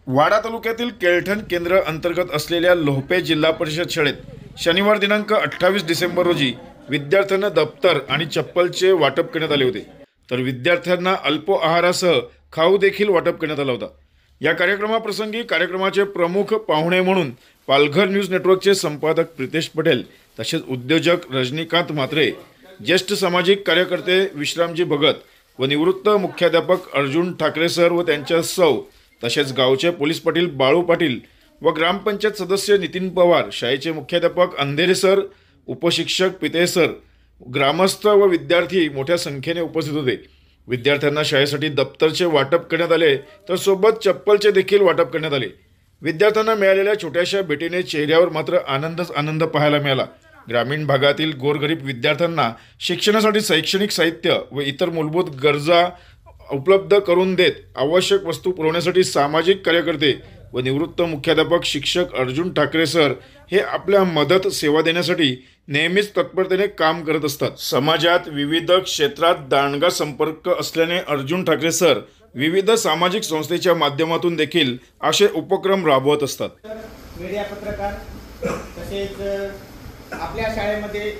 वाडा तालुक्यातील केळठण केंद्र अंतर्गत असलेल्या लोहपे जिल्हा परिषद शाळेत शनिवार दिनांक 28 डिसेंबर रोजी विद्यार्थ्यांना दप्तर आणि चप्पलचे वाटप करण्यात आले होते, तर विद्यार्थ्यांना अल्प आहारासह खाऊ देखील वाटप करण्यात आला होता। या कार्यक्रमाप्रसंगी कार्यक्रमाचे प्रमुख पाहुणे म्हणून पालघर न्यूज नेटवर्कचे संपादक प्रितेश पटेल, तसेच उद्योजक रजनीकांत म्हात्रे, ज्येष्ठ सामाजिक कार्यकर्ते विश्रामजी भगत व निवृत्त मुख्याध्यापक अर्जुन ठाकरे सर व त्यांच्या सौ, तसेच गावचे पोलीस पाटील बाळू पाटील व ग्रामपंचायत सदस्य नितीन पवार, शाळेचे मुख्याध्यापक अंधेरे सर, उपशिक्षक पिते सर, ग्रामस्थ व विद्यार्थी मोठ्या संख्येने उपस्थित होते। विद्यार्थ्यांना शाळेसाठी दप्तरचे वाटप करण्यात आले, तर सोबत चप्पलचे देखील वाटप करण्यात आले। विद्यार्थ्यांना मिळालेल्या छोट्याशा भेटीने चेहऱ्यावर मात्र आनंद पाहायला मिळाला। ग्रामीण भागातील गोरगरीब विद्यार्थ्यांना शिक्षणासाठी शैक्षणिक साहित्य व इतर मूलभूत गरजा उपलब्ध करून देत आवश्यक वस्तू पुरवण्यासाठी सामाजिक कार्यकर्ते व निवृत्त मुख्याध्यापक शिक्षक अर्जुन ठाकरे सर हे आपल्या मदत सेवा देण्यासाठी नेहमीच तत्परतेने काम करत असतात। समाजात विविध क्षेत्रात दांडगा संपर्क असल्याने अर्जुन ठाकरे सर विविध सामाजिक संस्थेच्या माध्यमातून देखील असे उपक्रम राबवत असतात। मीडिया पत्रकार तसेच आपल्या शाळेमध्ये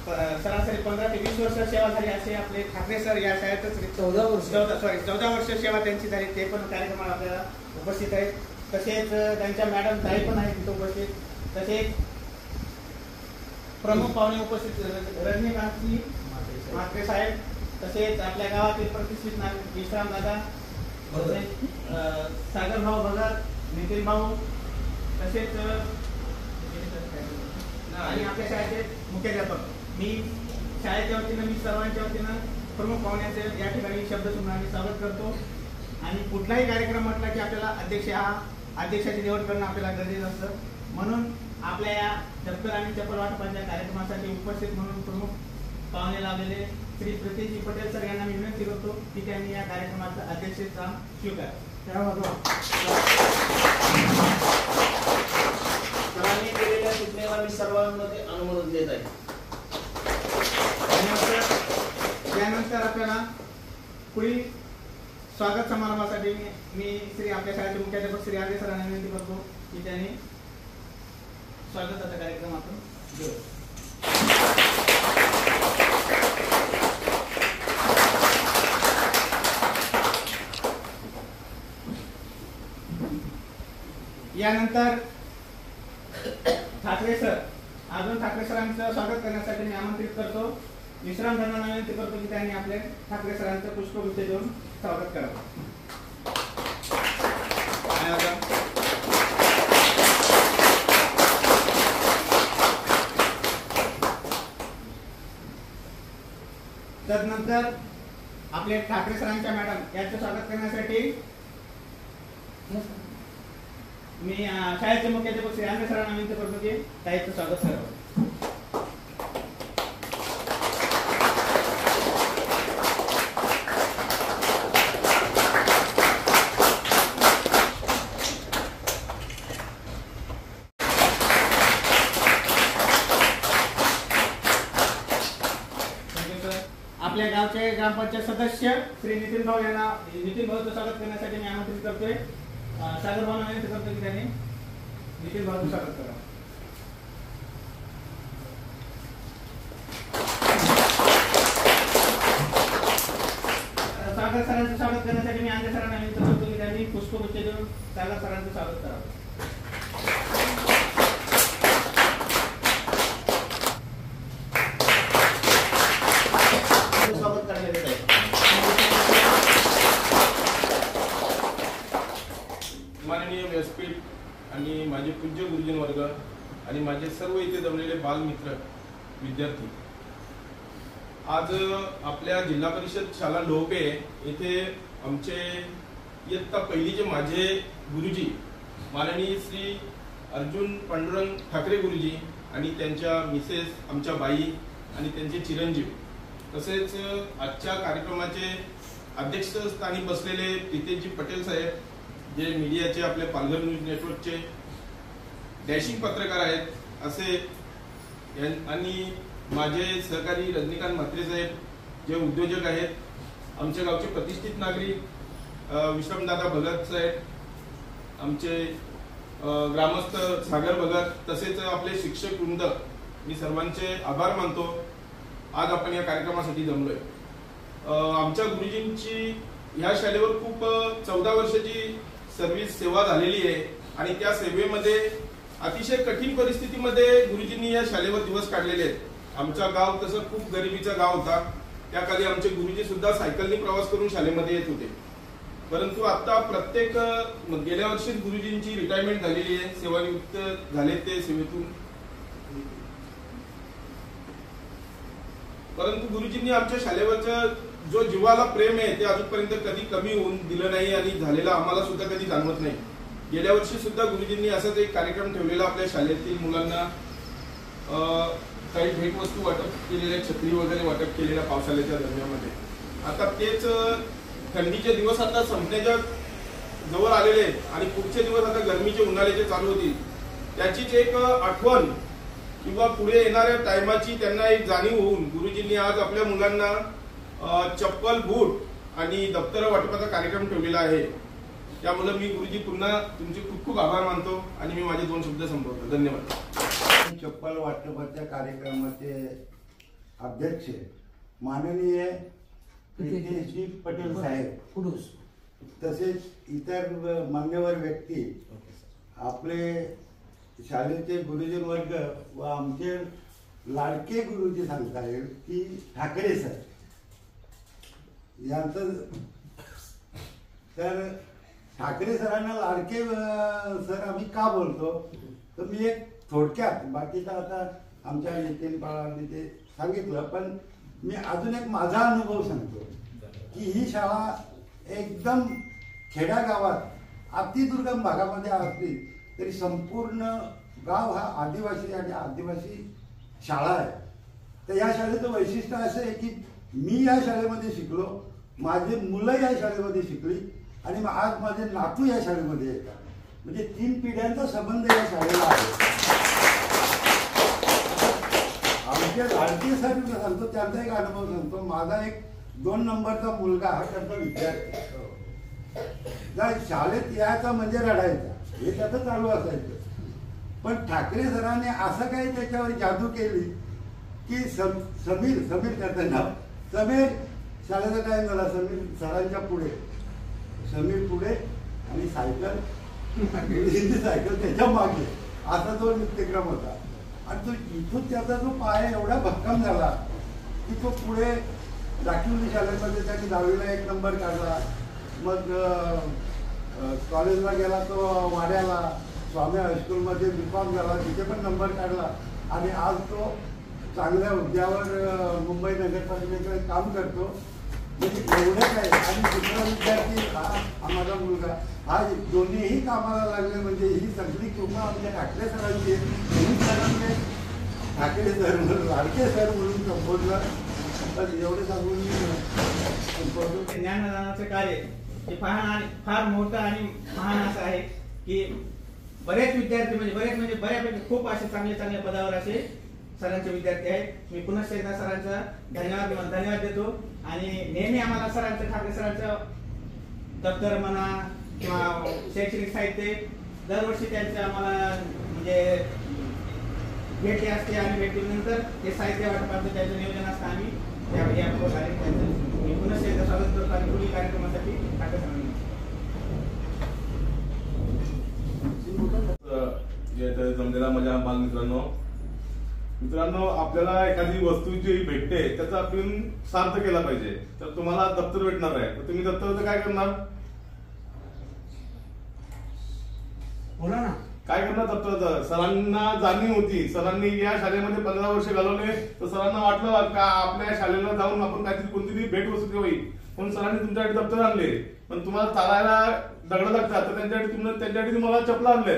सरासरी 15 ते 20 वर्ष सेवा झाली असे आपले ठाकरे सर या शाळेतच 14 वर्ष सेवा त्यांची झाली, ते पण कार्यक्रमाला आपल्याला उपस्थित आहेत। तसेच त्यांच्या मॅडम ताई पण आहेत तिथे उपस्थित। तसेच प्रमुख पाहुणे उपस्थित रजनीकांतजी म्हात्रे साहेब, तसेच आपल्या गावातील प्रतिष्ठित नागरिक विश्राम दादा, सागर भाऊ भगत, नितीन भाऊ, तसेच आणि आपल्या शाळेचे मुख्याध्यापक, मी शाळेच्या वतीनं मी सर्वांच्या वतीनं प्रमुख पाहुण्यांचे या ठिकाणी शब्दसंग्रहाने स्वागत करतो। आणि कुठलाही कार्यक्रम म्हटला की आपल्याला अध्यक्षाची निवड करणं आपल्याला गरजेचं असतं, म्हणून आपल्या या दप्तर आणि चप्पल वाटपाच्या कार्यक्रमासाठी उपस्थित म्हणून प्रमुख पाहुणे लावलेले श्री प्रितेशजी पटेल सर यांना मी विनंती करतो की त्यांनी या कार्यक्रमाचं अध्यक्षस्थान स्वीकारावे। सरांनी केलेल्या सूचनेला मी सर्वांमध्ये अनुमोदन देत आहे। त्यानंतर आपल्याला पुढील स्वागत समारंभासाठी मी श्री आपल्या शाळेचे मुख्याध्यापक श्री आगे सरांना विनंती करतो की त्यांनी स्वागताचा कार्यक्रम आपण घेऊ। यानंतर ठाकरे सर, अजून ठाकरे सरांचं स्वागत करण्यासाठी मी आमंत्रित करतो। विश्राम त्यांना विनंती करतो की त्यांनी आपल्या ठाकरे सरांचं पुष्पगुच्छ देऊन स्वागत करावं। तदनंतर आपले ठाकरे सरांच्या मॅडम यांचं स्वागत करण्यासाठी मी शाळेचे मुख्याध्यापक श्री आंबे सरांना विनंती करतो की ताईचं स्वागत करावं। आपल्या गावचे ग्रामपंचायत सदस्य श्री नितीन भाऊ यांना नितीन भाऊचं स्वागत करण्यासाठी मी आमंत्रित करतोय। सागर भाऊंना विनंती करतो की त्यांनी नितीन भाऊचं स्वागत करावं। सागर सरांचं स्वागत करण्यासाठी मी आंधे सरांना विनंती करतो की त्यांनी पुष्पगुच्छ देऊन सागर सरांचं स्वागत करावं। माननीय व्यासपीठ आणि माझे पूज्य गुरुजन वर्ग आणि माझे सर्व इथे जमलेले बालमित्र विद्यार्थी, आज आपल्या जिल्हा परिषद शाळा लोहपे येथे आमचे इयत्ता पहिलीचे माझे गुरुजी माननीय श्री अर्जुन पांडुरंग ठाकरे गुरुजी आणि त्यांच्या मिसेस आमच्या बाई आणि त्यांचे चिरंजीव, तसेच आजच्या कार्यक्रमाचे अध्यक्षस्थानी बसलेले प्रितेशजी पटेल साहेब, जे मीडियाचे आपले पालघर न्यूज नेटवर्कचे डॅशिंग पत्रकार आहेत असे, आणि माझे सहकारी रजनीकांत म्हात्रे साहेब जे उद्योजक आहेत, आमच्या गावचे प्रतिष्ठित नागरिक विश्रामदादा भगत साहेब, आमचे ग्रामस्थ सागर भगत तसेच आपले शिक्षक वृंद, मी सर्वांचे आभार मानतो. आज आपण या कार्यक्रमासाठी जमलोय. आमच्या गुरुजींची ह्या शाळेवर खूप 14 वर्षाची सर्व्हिस सेवा झालेली आहे आणि त्या सेवेमध्ये अतिशय कठीण परिस्थितीमध्ये गुरुजींनी या शाळेवर दिवस काढलेले आहेत. आमचा गाव तसं खूप गरिबीचा गाव होता. त्याखाली आमचे गुरुजी सुद्धा सायकलनी प्रवास करून शाळेमध्ये येत होते. परंतु आता प्रत्येक गेल्या वर्षी गुरुजींची रिटायरमेंट झालेली आहे, सेवानिवृत्त झाले ते सेवेतून. परंतु गुरुजींनी आमच्या शाळेवरचं जो जीवाला प्रेम आहे ते अजूनपर्यंत कधी कमी होऊन दिलं नाही आणि झालेला आम्हाला सुद्धा कधी जाणवत नाही. गेल्या वर्षी सुद्धा गुरुजींनी असाच एक कार्यक्रम ठेवलेला आपल्या शाळेतील मुलांना काही भेटवस्तू वाटप केलेल्या, छत्री वगैरे वाटप केलेल्या पावसाळ्याच्या दरम्यानमध्ये. आता तेच थंडीचे दिवस आता संपण्याच्या जवळ आलेले आहेत आणि पुढचे दिवस आता गरमीचे उन्हाळ्याचे चालू होतील. त्याचीच एक आठवण किंवा पुढे येणाऱ्या टायमाची त्यांना एक जाणीव होऊन गुरुजींनी आज आपल्या मुलांना चप्पल, बूट आणि दप्तर वाटपाचा कार्यक्रम ठेवलेला आहे. त्यामुळे मी गुरुजी पुन्हा तुमचे खूप खूप आभार मानतो आणि मी माझे 2 शब्द संपवतो. धन्यवाद. चप्पल वाटपाच्या कार्यक्रमाचे अध्यक्ष माननीय प्रीतीजी पटेल साहेब, तसेच इतर मान्यवर व्यक्ती, आपले शाळेचे गुरुजन वर्ग व आमचे लाडके गुरुजी सांगता येईल की ठाकरे सर यांचं. तर ठाकरे सरांना लाडके सर आम्ही का बोलतो तर मी एक थोडक्यात, बाकीचं आता आमच्या नितीन पवारांनी ते सांगितलं, पण मी अजून एक माझा अनुभव सांगतो की ही शाळा एकदम खेड्यागावात अतिदुर्गम भागामध्ये असली तरी संपूर्ण गाव हा आदिवासी आणि आदिवासी शाळा आहे. तर या शाळेचं वैशिष्ट्य असं आहे की मी या शाळेमध्ये शिकलो, माझे मुलं या शाळेमध्ये शिकली आणि आज माझे नातू या शाळेमध्ये येतात. म्हणजे 3 पिढ्यांचा संबंध या शाळेला आहे. आमच्या लाडके सर सांगतो, त्यांचा एक अनुभव सांगतो. माझा एक 2 नंबरचा मुलगा हा त्यांचा विद्यार्थी, शाळेत यायचा म्हणजे रडायचा, हे त्याचं चालू असायचं. पण ठाकरे सरांनी असं काही त्याच्यावर जादू केली की समीर त्याचं नाव, समीर शाळेचा टाइम झाला, समीर सरांच्या पुढे, समीर पुढे आणि सायकल, हिंदी सायकल त्याच्या मागे, असा तो नित्यक्रम होता. आणि तो इथून त्याचा जो पाय एवढा भक्कम झाला की तो पुढे राखीवली शाळेमध्ये त्यांनी 10वीला 1 नंबर काढला. मग कॉलेजला गेला तो वाड्याला, स्वामी हायस्कूलमध्ये B.Com झाला, तिथे पण नंबर काढला आणि आज तो चांगल्या हुद्द्यावर मुंबई नगरपालिकेकडे काम करतो. म्हणजे एवढं काय. आणि दुसरा विद्यार्थी हा माझा मुलगा, हा दोन्हीही कामाला लागले. म्हणजे ही सगळी कृपा आमच्या ठाकरे सरांची आहे. सरांनी ठाकरे सर म्हणून, लाडके सर म्हणून संबोधलं. तर एवढं सांगून ज्ञानदानाचं कार्य हे फार मोठं आणि महान असं आहे की बरेच विद्यार्थी म्हणजे बऱ्यापैकी खूप असे चांगल्या पदावर असे सरांचे विद्यार्थी आहेत. मी पुन्हा एकदा सरांचा धन्यवाद देतो. आणि नेहमी आम्हाला सरांचं, ठाकरे सरांचं दप्तर म्हणा किंवा शैक्षणिक साहित्य दरवर्षी त्यांचं आम्हाला म्हणजे भेटी असते आणि भेटीनंतर ते साहित्य वाटपाचं त्यांचं नियोजन असतं. आम्ही या प्रकारे त्यांचं मी पुन्हा एकदा स्वागत करतो आणि पुढील कार्यक्रमासाठी ठाकरे सरांना जमलेला माझ्या मित्रांनो, आपल्याला एखादी वस्तू जी भेटते त्याचा आपण सार्थ केला पाहिजे. तर तुम्हाला दप्तर भेटणार आहे, तर तुम्ही दप्तराचं काय करणार? बोला ना. काय करणार दप्तराचं? सरांना जाणीव होती, सरांनी या शाळेमध्ये 15 वर्ष घालवले, तर सरांना वाटलं का आपल्या शाळेला जाऊन आपण काहीतरी कोणतीतरी भेट वस्तू होईल, म्हणून सरांनी तुमच्यासाठी दप्तर आणले. पण तुम्हाला चालायला दगड लागतात, तर त्यांच्यासाठी तुम्हाला चपला आणले.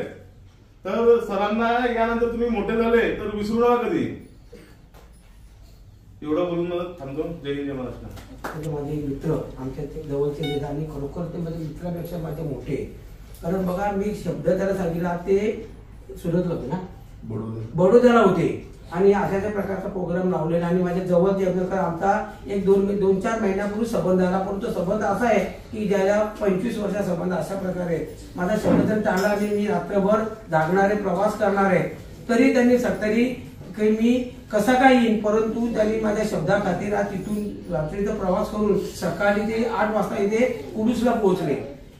तर सरांना यानंतर तुम्ही मोठे झाले तर विसरू नका कधी. एवढं बोलून मला थांबतो. जय हिंद, जय महाराष्ट्र. माझे मित्र आमच्या जवळचे नेते आणि खरोखर ते माझ्या मित्रापेक्षा माझे मोठे. कारण बघा, मी शब्द त्याला सांगितला, ते सुरतला होते ना, बडोद्याला होते. आणि अशाच प्रकारचा प्रोग्राम लावलेला आणि माझ्या जवळ यज्ञकर आमचा एक दोन चार महिन्यापूर्वी संबंध झाला, परंतु संबंध असा आहे की ज्याला 25 वर्षा संबंध अशा प्रकारे माझा शब्द टाळला आणि मी रात्रभर जागणारे प्रवास करणारे, तरी त्यांनी तरी की मी कसा काय येईन, परंतु त्यांनी माझ्या शब्दाखातीर आज तिथून रात्रीचा प्रवास करून सकाळी ते 8 वाजता इथे कुडूसला पोहोचले.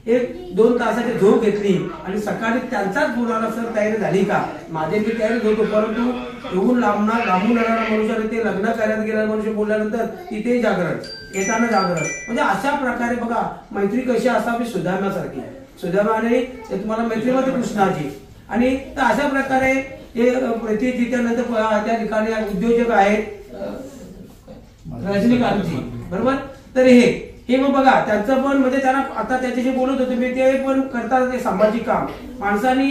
1-2 तासाची झोप घेतली आणि सकाळी त्यांचाच बोलायला सर तयारी झाली का, माझे मी तयारी होतो, परंतु येऊन लांबून येणारा मनुष्य ते लग्न करायला गेलेला मनुष्य बोलल्यानंतर तिथे जागरण, येताना जागरण, म्हणजे अशा प्रकारे बघा मैत्री कशी असावी सुदाम्यासारखी. सुदामाने तुम्हाला मैत्रीमध्ये कृष्णाची आणि अशा प्रकारे हे प्रत्येक त्यानंतर त्या ठिकाणी उद्योजक आहेत रजनीकांतजी, बरोबर. तर हे मग बघा त्यांचं पण म्हणजे त्यांना आता त्याच्याशी बोलत होतो मी, ते पण करतात ते सामाजिक काम. माणसाने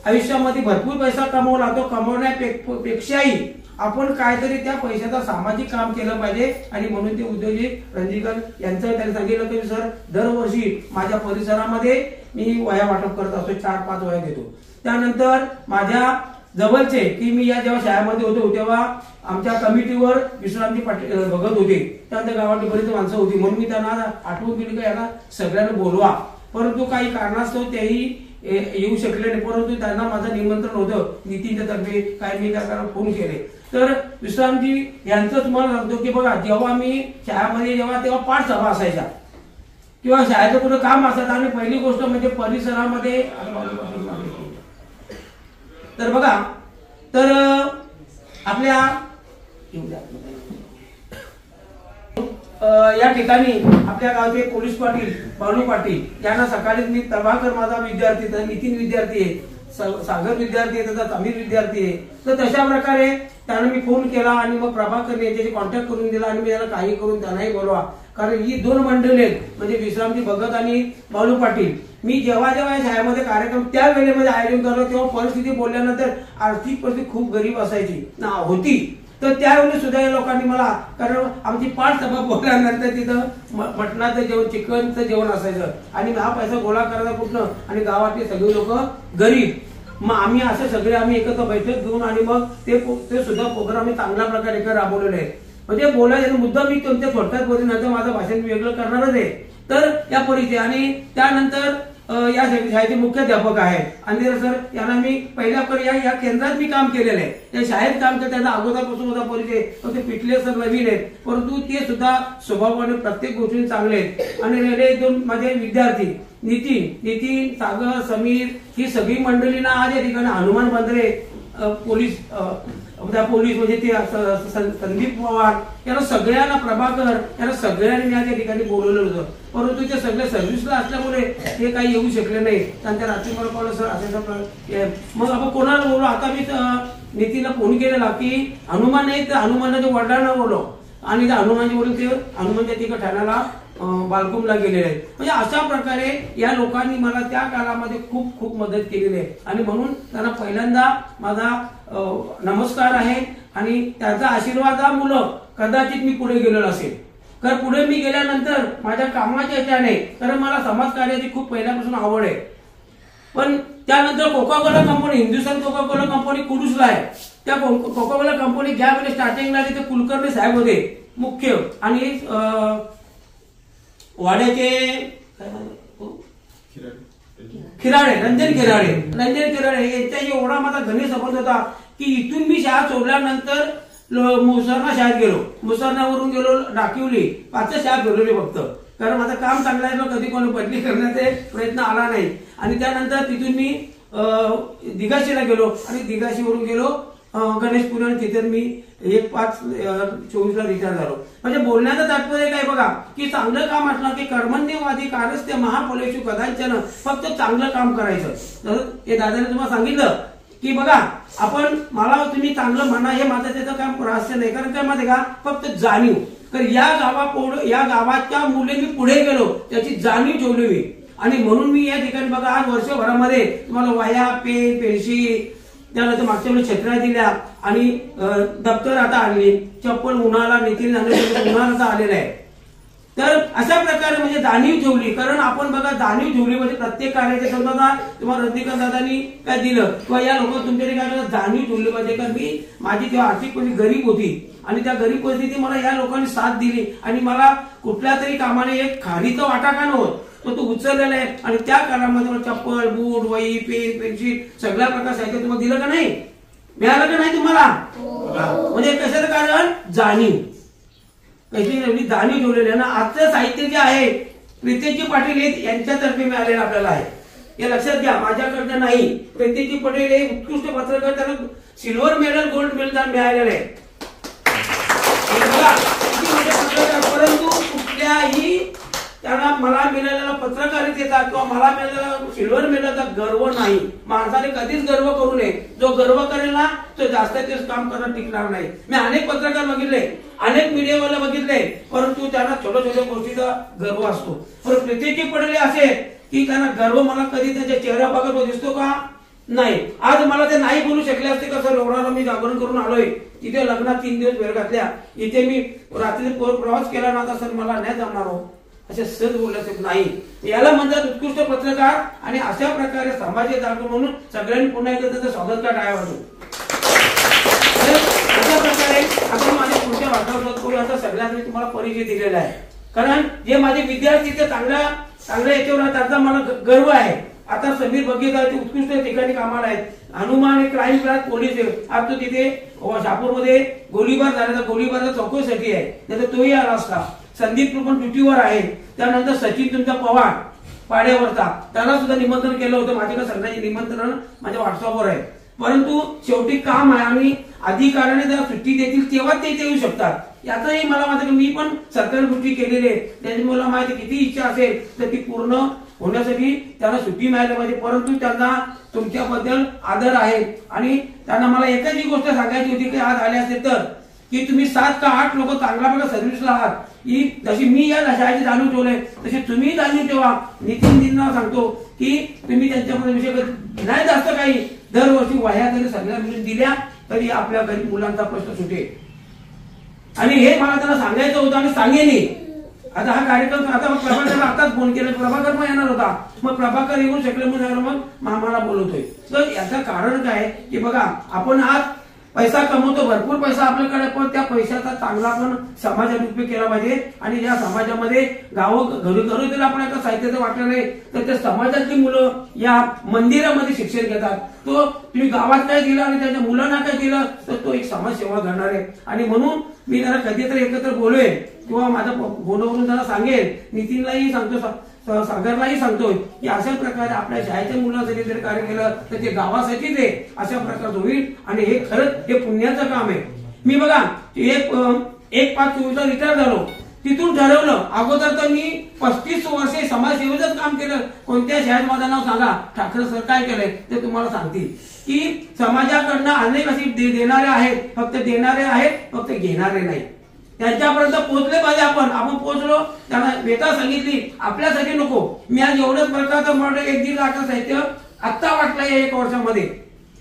आयुष्यामध्ये भरपूर पैसा कमवला, तो कमवण्यापेक्षाही आपण काहीतरी त्या पैशाचा सामाजिक काम केलं पाहिजे आणि म्हणून ते उद्योजक रजनीकांत यांचं त्यांनी सांगितलं की सर दरवर्षी माझ्या परिसरामध्ये मी वह्या वाटप करत असतो, 4-5 वह्या देतो. त्यानंतर माझ्या जवळचे की मी या जेव्हा शाळेमध्ये होतो तेव्हा आमच्या कमिटीवर विश्रांती बघत होते, त्यानंतर गावातली बरीच माणसं होती, म्हणून मी त्यांना आठवून केली की यांना सगळ्यांना बोलवा, परंतु काही कारणास्तव तेही येऊ शकले नाही, परंतु त्यांना माझं निमंत्रण होतं नितीनच्या तर्फे, काय मी त्यांना फोन केले. तर विश्रामजी यांचं तुम्हाला सांगतो की बघा जेव्हा मी शाळेमध्ये तेव्हा पाठ सभा असायच्या किंवा शाळेचं कुठं काम असायचं आणि पहिली गोष्ट म्हणजे परिसरामध्ये तर बघा तर आपल्या या ठिकाणी आपल्या गावचे पोलीस पाटील बाळू पाटील यांना सकाळी मी प्रभाकर माझा विद्यार्थी, नितीन विद्यार्थी आहे, सागर विद्यार्थी आहे, त्याचा समीर विद्यार्थी आहे. तर तशा प्रकारे त्यांना मी फोन केला आणि मग प्रभाकर यांच्याशी कॉन्टॅक्ट करून दिला आणि मी त्याला काही करून त्यांनाही बोलवा, कारण ही 2 मंडळी आहेत म्हणजे विश्रामजी भगत आणि बाळू पाटील. मी जेव्हा या शाळेमध्ये कार्यक्रम त्या वेळेमध्ये आयोजन करतो तेव्हा परिस्थिती बोलल्यानंतर आर्थिक परिस्थिती खूप गरीब असायची होती, तर त्यावेळी सुद्धा या लोकांनी मला, कारण आमची पाठ सभा बोलल्यानंतर तिथं मटणाचं जेवण, चिकनचं जेवण असायचं आणि हा पैसा गोळा करायचा कुठनं आणि गावातले सगळे लोक गरीब, मग आम्ही असे सगळे एकत्र बैठक घेऊन आणि मग ते सुद्धा प्रोग्राम मी चांगल्या प्रकारे राबवलेले आहे. म्हणजे बोलायचा मुद्दा मी तुमच्या थोडक्यात बोलून नंतर माझं भाषण वेगळं करणारच आहे. तर या परिचय आणि त्यानंतर या शाळेचे मुख्याध्यापक आहेत अंधेर सर, यांना मी पहिल्या या केंद्रात मी काम केलेलं आहे, त्या शाळेत काम केलं, त्याचा अगोदरपासून होता परिचय, पण ते पिटले सर नवीन आहेत, परंतु ते सुद्धा स्वभावाने प्रत्येक गोष्टी चांगले आहेत. आणि राहिले 2 माझे विद्यार्थी नितीन, सागर, समीर, ही सगळी मंडळी ना आज या ठिकाणी हनुमान बंद्रे पोलीस म्हणजे ते संदीप पवार यांना सगळ्यांना, प्रभाकर यांना सगळ्यांनी मी या ठिकाणी बोलवलं होतं, परंतु ते सगळे सर्व्हिसला असल्यामुळे ते काही येऊ शकले नाही. त्यांच्या रात्री मला कॉल सर असायचा, मग आपण कोणाला बोललो, आता मी नितीनला फोन केलेला की हनुमान नाही तर हनुमानाच्या वडिलांना बोललो आणि त्या हनुमानजी बोलून ते हनुमानच्या तिकडे ठाण्याला बालकुमला गेलेले आहेत. म्हणजे अशा प्रकारे या लोकांनी मला त्या काळामध्ये खूप खूप मदत केलेली आहे आणि म्हणून त्यांना पहिल्यांदा माझा नमस्कार आहे आणि त्यांचा आशीर्वादामुळे कदाचित मी पुढे गेलेलो असेल. तर पुढे मी गेल्यानंतर माझ्या कामाच्या याच्याने, कारण मला समाजकार्याची खूप पहिल्यापासून आवड आहे, पण त्यानंतर Coca Cola company, Hindustan Coca Cola company कुडूसला आहे, त्या कोका-कोला कंपनी ज्या वेळेस स्टार्टिंगला तिथे कुलकर्णी साहेब होते मुख्य आणि वाड्याचे रंजन खिराडे यांच्याशी एवढा माझा घनिष्ठ संबंध होता की इथून मी शाळा सोडल्यानंतर मुसरना शाळेत गेलो, मुसरनावरून गेलो डाकिवली, 5 शाळा फिरवली फक्त, कारण माझं काम चांगलं आहे, कधी कोणी बदली करण्याचा प्रयत्न आला नाही. आणि त्यानंतर तिथून मी दिघाशीला गेलो आणि दिघाशीवरून गेलो गणेशपुरी आणि तिथे मी 1/5/24 रिटायर झालो. म्हणजे बोलण्याचं तात्पर्य काय बघा की चांगलं काम असणार की कर्मण्यवादी कारस्ते महाफलेषु कदाचन, फक्त चांगलं काम करायचं. तर हे दादाने तुम्हाला सांगितलं की बघा आपण मला तुम्ही चांगलं म्हणा, हे माझं त्याचं काम रहस्य नाही, कारण काय माहिती का, फक्त जाणीव. तर या गावाच्या मुले मी पुढे गेलो त्याची जाणीव ठेवली मी आणि म्हणून मी या ठिकाणी बघा आज वर्षभरामध्ये तुम्हाला वह्या, पेन, पेन्सिल, त्यानंतर मागच्या वेळी छत्र्या दिल्या आणि दप्तर आता आणली, चप्पल उन्हाला नितीन उन्हाळा आलेला आहे. तर अशा प्रकारे म्हणजे जाणीव ठेवली. कारण आपण बघा जाणीव ठेवली म्हणजे प्रत्येक कार्याच्या संदर्भात तुम्हाला रजनीकांत दादांनी काय दिलं किंवा या लोक तुमच्याकडे काय जाणीव ठेवली पाहिजे. कारण मी माझी तेव्हा आर्थिकपणे गरीब होती आणि त्या गरीब परिस्थिती मला या लोकांनी साथ दिली आणि मला कुठल्या तरी कामाने एक खारीचा वाटा का नव्हत तो उचललेला आहे. आणि त्या काळामध्ये मला चप्पल, बूट, वही, पेन, पेन्सिल सगळ्या प्रकार साहित्य तुम्हाला दिलं का नाही? मिळालं का नाही तुम्हाला? म्हणजे कशाचं कारण? जाणीव. कशी जाणीव ठेवलेली आहे ना. आजचं साहित्य जे आहे प्रीतेजी पाटील यांच्यातर्फे मिळालेलं आपल्याला आहे. हे लक्षात घ्या, माझ्याकडनं नाही. प्रीतेजी पाटील हे उत्कृष्ट पत्रकार, त्यांना सिल्वर मेडल, गोल्ड मेडल मिळालेलं आहे. परंतु कुठल्याही त्यांना मला मिळालेला पत्रकारितेचा किंवा मला मिळालेला सिल्वर मेडलचा गर्व नाही. माणसाने कधीच गर्व करू नये. जो गर्व करेल ना तो जास्त दिवस काम करत टिकणार नाही. मी अनेक पत्रकार बघितले, अनेक मीडियावाले बघितले, परंतु त्यांना छोट्या छोट्या गोष्टीचा गर्व असतो. पण प्रीतेजी पडले असे की त्यांना गर्व मला कधी त्यांच्या चेहरा बघत दिसतो का? नाही. आज मला ते नाही बोलू शकले असते का सर एवढा मी जागरण करून आलोय, तिथे लग्नात 3 दिवस वेळ घातल्या, इथे मी रात्री प्रवास केला ना सर मला नाही जमणार हो, असे सहज बोलण्याचे नाही. याला म्हणतात उत्कृष्ट पत्रकार. आणि अशा प्रकारे समाजाचे जागरण म्हणून सगळ्यांनी पुन्हा एकदा त्याचं स्वागत का टाळ्या वाजवू. अशा प्रकारे आपण माझ्या पुढच्या वातावरणात करू असा सगळ्यांनी तुम्हाला परिचय दिलेला आहे. कारण जे माझे विद्यार्थी ते चांगल्या याच्यावर त्यांचा मला गर्व आहे. आता समीर बघितला ते उत्कृष्ट ठिकाणी कामाला आहेत. हनुमान क्राईम ब्रांच पोलीस आज तो तिथे शहापूरमध्ये गोळीबार झाला, गोळीबारच्या चौकशीसाठी आहे, नाही तर तोही आला असता. संदीप पण ड्युटीवर आहे. त्यानंतर सचिन तुमचा पवार पाड्यावरचा, त्याला सुद्धा निमंत्रण केलं होतं. माझ्याकडे सगळ्यांचे निमंत्रण माझ्या व्हॉट्सअपवर आहे. परंतु शेवटी काम आहे आणि अधिकाऱ्याने जर सुट्टी देतील तेव्हा ते येऊ शकतात. याचंही मला माझ्याकडे मी पण सरकारी गोष्टी केलेली आहे. त्याची मला माहिती किती इच्छा असेल तर ती पूर्ण होण्यासाठी त्यांना सुट्टी मिळायला पाहिजे. परंतु त्यांना तुमच्याबद्दल आदर आहे आणि त्यांना मला एकच ही गोष्ट सांगायची होती की आज आले असेल तर की तुम्ही 7 का 8 लोक चांगल्या प्रकारे सर्व्हिसला आहात. ही जशी मी या शाळेची जाणीव ठेवलंय तशी तुम्ही जाणीव ठेवा. नितीनजींना सांगतो की तुम्ही त्यांच्यामध्ये विषय नाही जास्त काही दरवर्षी वह्या तरी सगळ्या मिळून दिल्या तरी आपल्या गरीब मुलांचा प्रश्न सुटेल. आणि हे मला त्यांना सांगायचं होतं आणि सांगेनही. आता हा कार्यक्रम आता प्रभाकरला आताच फोन केला, प्रभाकर पण येणार होता. मग प्रभाकर येऊ शकले म्हणून मग मामाला बोलवतोय. तर याचं कारण काय की बघा आपण आज पैसा कमवतो, भरपूर पैसा आपल्याकडे, पण त्या पैशाचा चांगला आपण समाजात उपयोग केला पाहिजे. आणि या समाजामध्ये घरोघरी जर आपण एका साहित्याचं वाटलं नाही तर त्या समाजातली मुलं या मंदिरामध्ये शिक्षण घेतात. तो तुम्ही गावात काय दिलं आणि त्याच्या मुलांना काय दिलं तर तो एक समाजसेवा घडणार आहे. आणि म्हणून मी त्यांना कधीतरी एकत्र बोलवेन किंवा माझ्या फोनवरून त्यांना सांगेन, नितीनलाही सांगतो, सागरलाही सांगतोय की अशा प्रकारे आपल्या शाळेच्या मुलांसाठी जर कार्य केलं तर ते गावासाठीच आहे अशा प्रकारचं होईल. आणि हे खरंच हे पुण्याचं काम आहे. मी बघा 1/5/24 रिटायर झालो. तिथून ठरवलं अगोदर तर मी 35 वर्षे समाजसेवेचंच काम केलं. कोणत्या शाळेत माझं नाव सांगा, ठाकरे सर काय केलंय ते तुम्हाला सांगतील की समाजाकडनं अनेक अशी देणारे आहेत, फक्त देणारे आहेत, फक्त घेणारे नाही. त्यांच्यापर्यंत पोहोचले पाहिजे. आपण पोहोचलो, त्यांना व्यथा सांगितली, आपल्यासाठी नको. मी आज एवढंच प्रकारचं मॉडेल 1-1.5 लाख साहित्य आत्ता वाटलं या 1 वर्षामध्ये.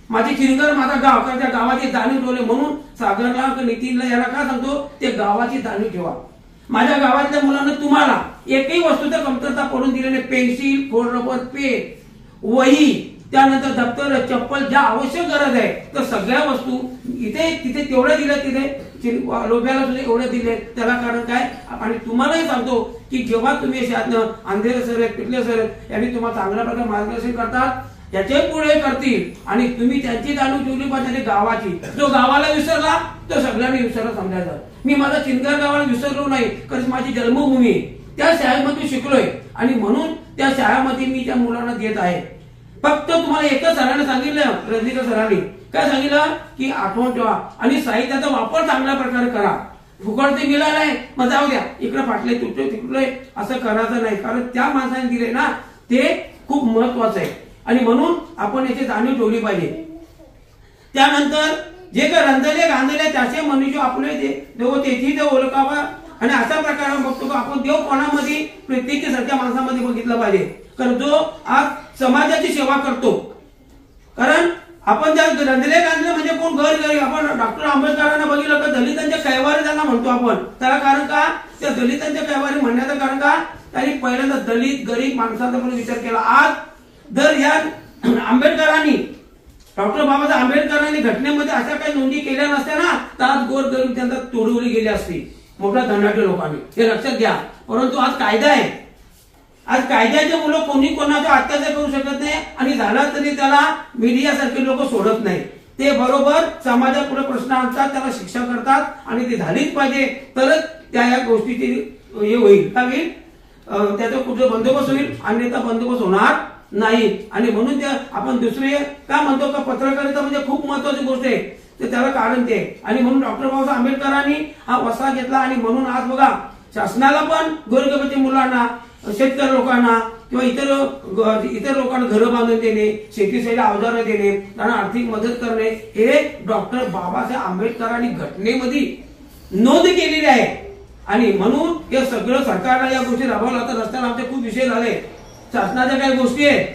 माझी चिरंगर माझा गाव, कारण त्या गावाची जाणीव ठेवली. म्हणून सागरला नितीनला याला काय सांगतो ते गावाची जाणीव ठेवा. माझ्या गावातल्या मुलांना तुम्हाला एकही वस्तूचं कमतरता पडून दिली नाही. पेन्सिल, खोडरबर, पेन, वही, त्यानंतर दप्तर, चप्पल, ज्या आवश्यक गरज आहे तर सगळ्या वस्तू इथे तिथे तेवढ्या दिल्या, तिथे लोभ्याला सुद्धा एवढे दिले. त्याला कारण काय? आणि तुम्हालाही सांगतो की जेव्हा तुम्ही शाळेतनं अंधेरे सर आहेत, पिटले सर आहेत, यांनी तुम्हाला चांगल्या प्रकारे मार्गदर्शन करतात, याचे पुढे करतील आणि तुम्ही त्यांची जाणीव ठेवली पाहिजे गावाची. जो गावाला विसरला तो सगळ्यांनी विसरला समजायचा. मी माझा चिंगर गावाला विसरलो नाही, कारण माझी जन्मभूमी त्या शाळेमध्ये शिकलोय आणि म्हणून त्या शाळेमध्ये मी त्या मुलांना देत आहे. फक्त तुम्हाला एकच सरांनी सांगितलं, रजनीकांत सरांनी काय सांगितलं की आठवण ठेवा आणि साहित्याचा वापर चांगल्या प्रकारे करा. फुकट ते मिळालंय मग जाऊ द्या, इकडे फाटले तुटले तिकडे असं करायचं नाही. कारण त्या माणसाने दिले ना ते खूप महत्वाचं आहे आणि म्हणून आपण याची जाणीव ठेवली पाहिजे. त्यानंतर जे काही रंजले गांधले त्याचे मनुष्य आपले देव तेथी देव ओळखावा. आणि अशा प्रकारे बघतो की आपण देव कोणामध्ये प्रत्येक सारख्या माणसामध्ये बघितलं पाहिजे. कारण जो आज समाजाची सेवा करतो. कारण आपण त्या रंधले गांधले म्हणजे कोण गरीब आपण डॉक्टर आंबेडकरांना बघितलं का दलितांच्या कैवारी त्यांना म्हणतो आपण. त्याला कारण का त्या दलितांच्या कैवारी म्हणण्याचं कारण का त्यांनी पहिल्यांदा दलित गरीब माणसाचा पण विचार केला. आज जर या आंबेडकरांनी डॉक्टर बाबासाहेब आंबेडकरांनी घटनेमध्ये अशा काही नोंदी केल्या नसत्या ना तर आज गोरगरीब त्यांना तोडवली गेली असती मोठ्या धनाढ्य लोकांनी. हे लक्षात घ्या. परंतु आज कायदा आहे. आज कायद्याचे मुलं कोणी कोणाचा अत्याचार करू शकत नाही आणि झाला तरी त्याला मीडियासारखे लोक सोडत नाही. ते बरोबर समाजापुढे प्रश्न आणतात, त्याला शिक्षा करतात आणि ती झालीच पाहिजे तरच त्या या गोष्टीची हे होईल. का होईल? त्याचा कुठे बंदोबस्त होईल, अन्यथा बंदोबस्त होणार नाही. आणि म्हणून त्या आपण दुसरे काय म्हणतो का पत्रकारिता म्हणजे खूप महत्वाची गोष्ट आहे, तर त्याला कारण ते. आणि म्हणून डॉक्टर बाबासाहेब आंबेडकरांनी हा वसा घेतला आणि म्हणून आज बघा शासनाला पण गोरगरिबाच्या मुलांना, शेतकरी लोकांना किंवा इतर लोकांना घरं बांधून देणे, शेतीसाठी अवजारं देणे, त्यांना आर्थिक मदत करणे हे डॉक्टर बाबासाहेब आंबेडकरांनी घटनेमध्ये नोंद केलेली आहे. आणि म्हणून हे सगळं सरकारला या गोष्टी राबवल्या. आता रस्त्याला आमचे खूप विषय झाले. शासनाच्या काही गोष्टी आहेत,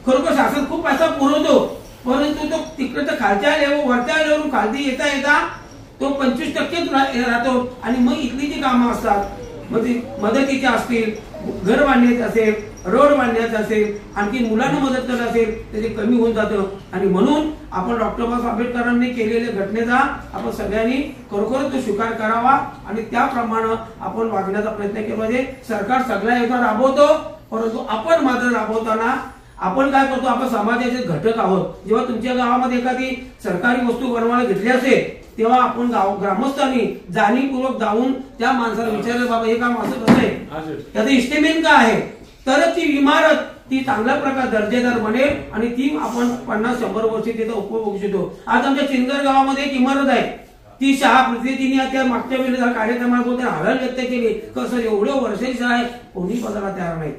खरोखर शासन खूप पैसा पुरवतो, परंतु तो तिकडच्या खालच्या लेवल वरच्या लेवलून खालती येता येता तो 25% राहतो. आणि मग इथली जी कामं असतात मग ती मदतीची असतील, घर बांधण्याचे असेल, रोड बांधण्याचं असेल, आणखी मुलांना मदत करत असेल तर ते कमी होऊन जातं. आणि म्हणून आपण डॉक्टर बाबासाहेब आंबेडकरांनी केलेल्या घटनेचा आपण सगळ्यांनी खरोखर तो स्वीकार करावा आणि त्याप्रमाणे आपण वागण्याचा प्रयत्न केला पाहिजे. सरकार सगळ्या योजना राबवतो, परंतु आपण मात्र राबवताना आपण काय करतो, आपण समाजाचे घटक आहोत. जेव्हा तुमच्या गावामध्ये एखादी सरकारी वस्तू बनवायला घेतली असेल तेव्हा आपण ग्रामस्थांनी जाणीवपूर्वक जाऊन त्या माणसाला विचारलं बाबा हे काम असं कसं आहे, त्याचं इस्टिमेट काय आहे, तरच ती इमारत ती चांगल्या प्रकारे दर्जेदार बनेल आणि ती आपण 50-100 वर्ष तिचा उपयोग होऊ शकतो. आज आमच्या चिंगर गावामध्ये एक इमारत आहे, ती शाळा प्रतिनिधीने त्या मागच्या वेळेला कार्यक्रमात हलाल व्यक्त केली. कसं एवढ्या वर्षाची शाळा आहे, कोणी बघायला तयार नाही.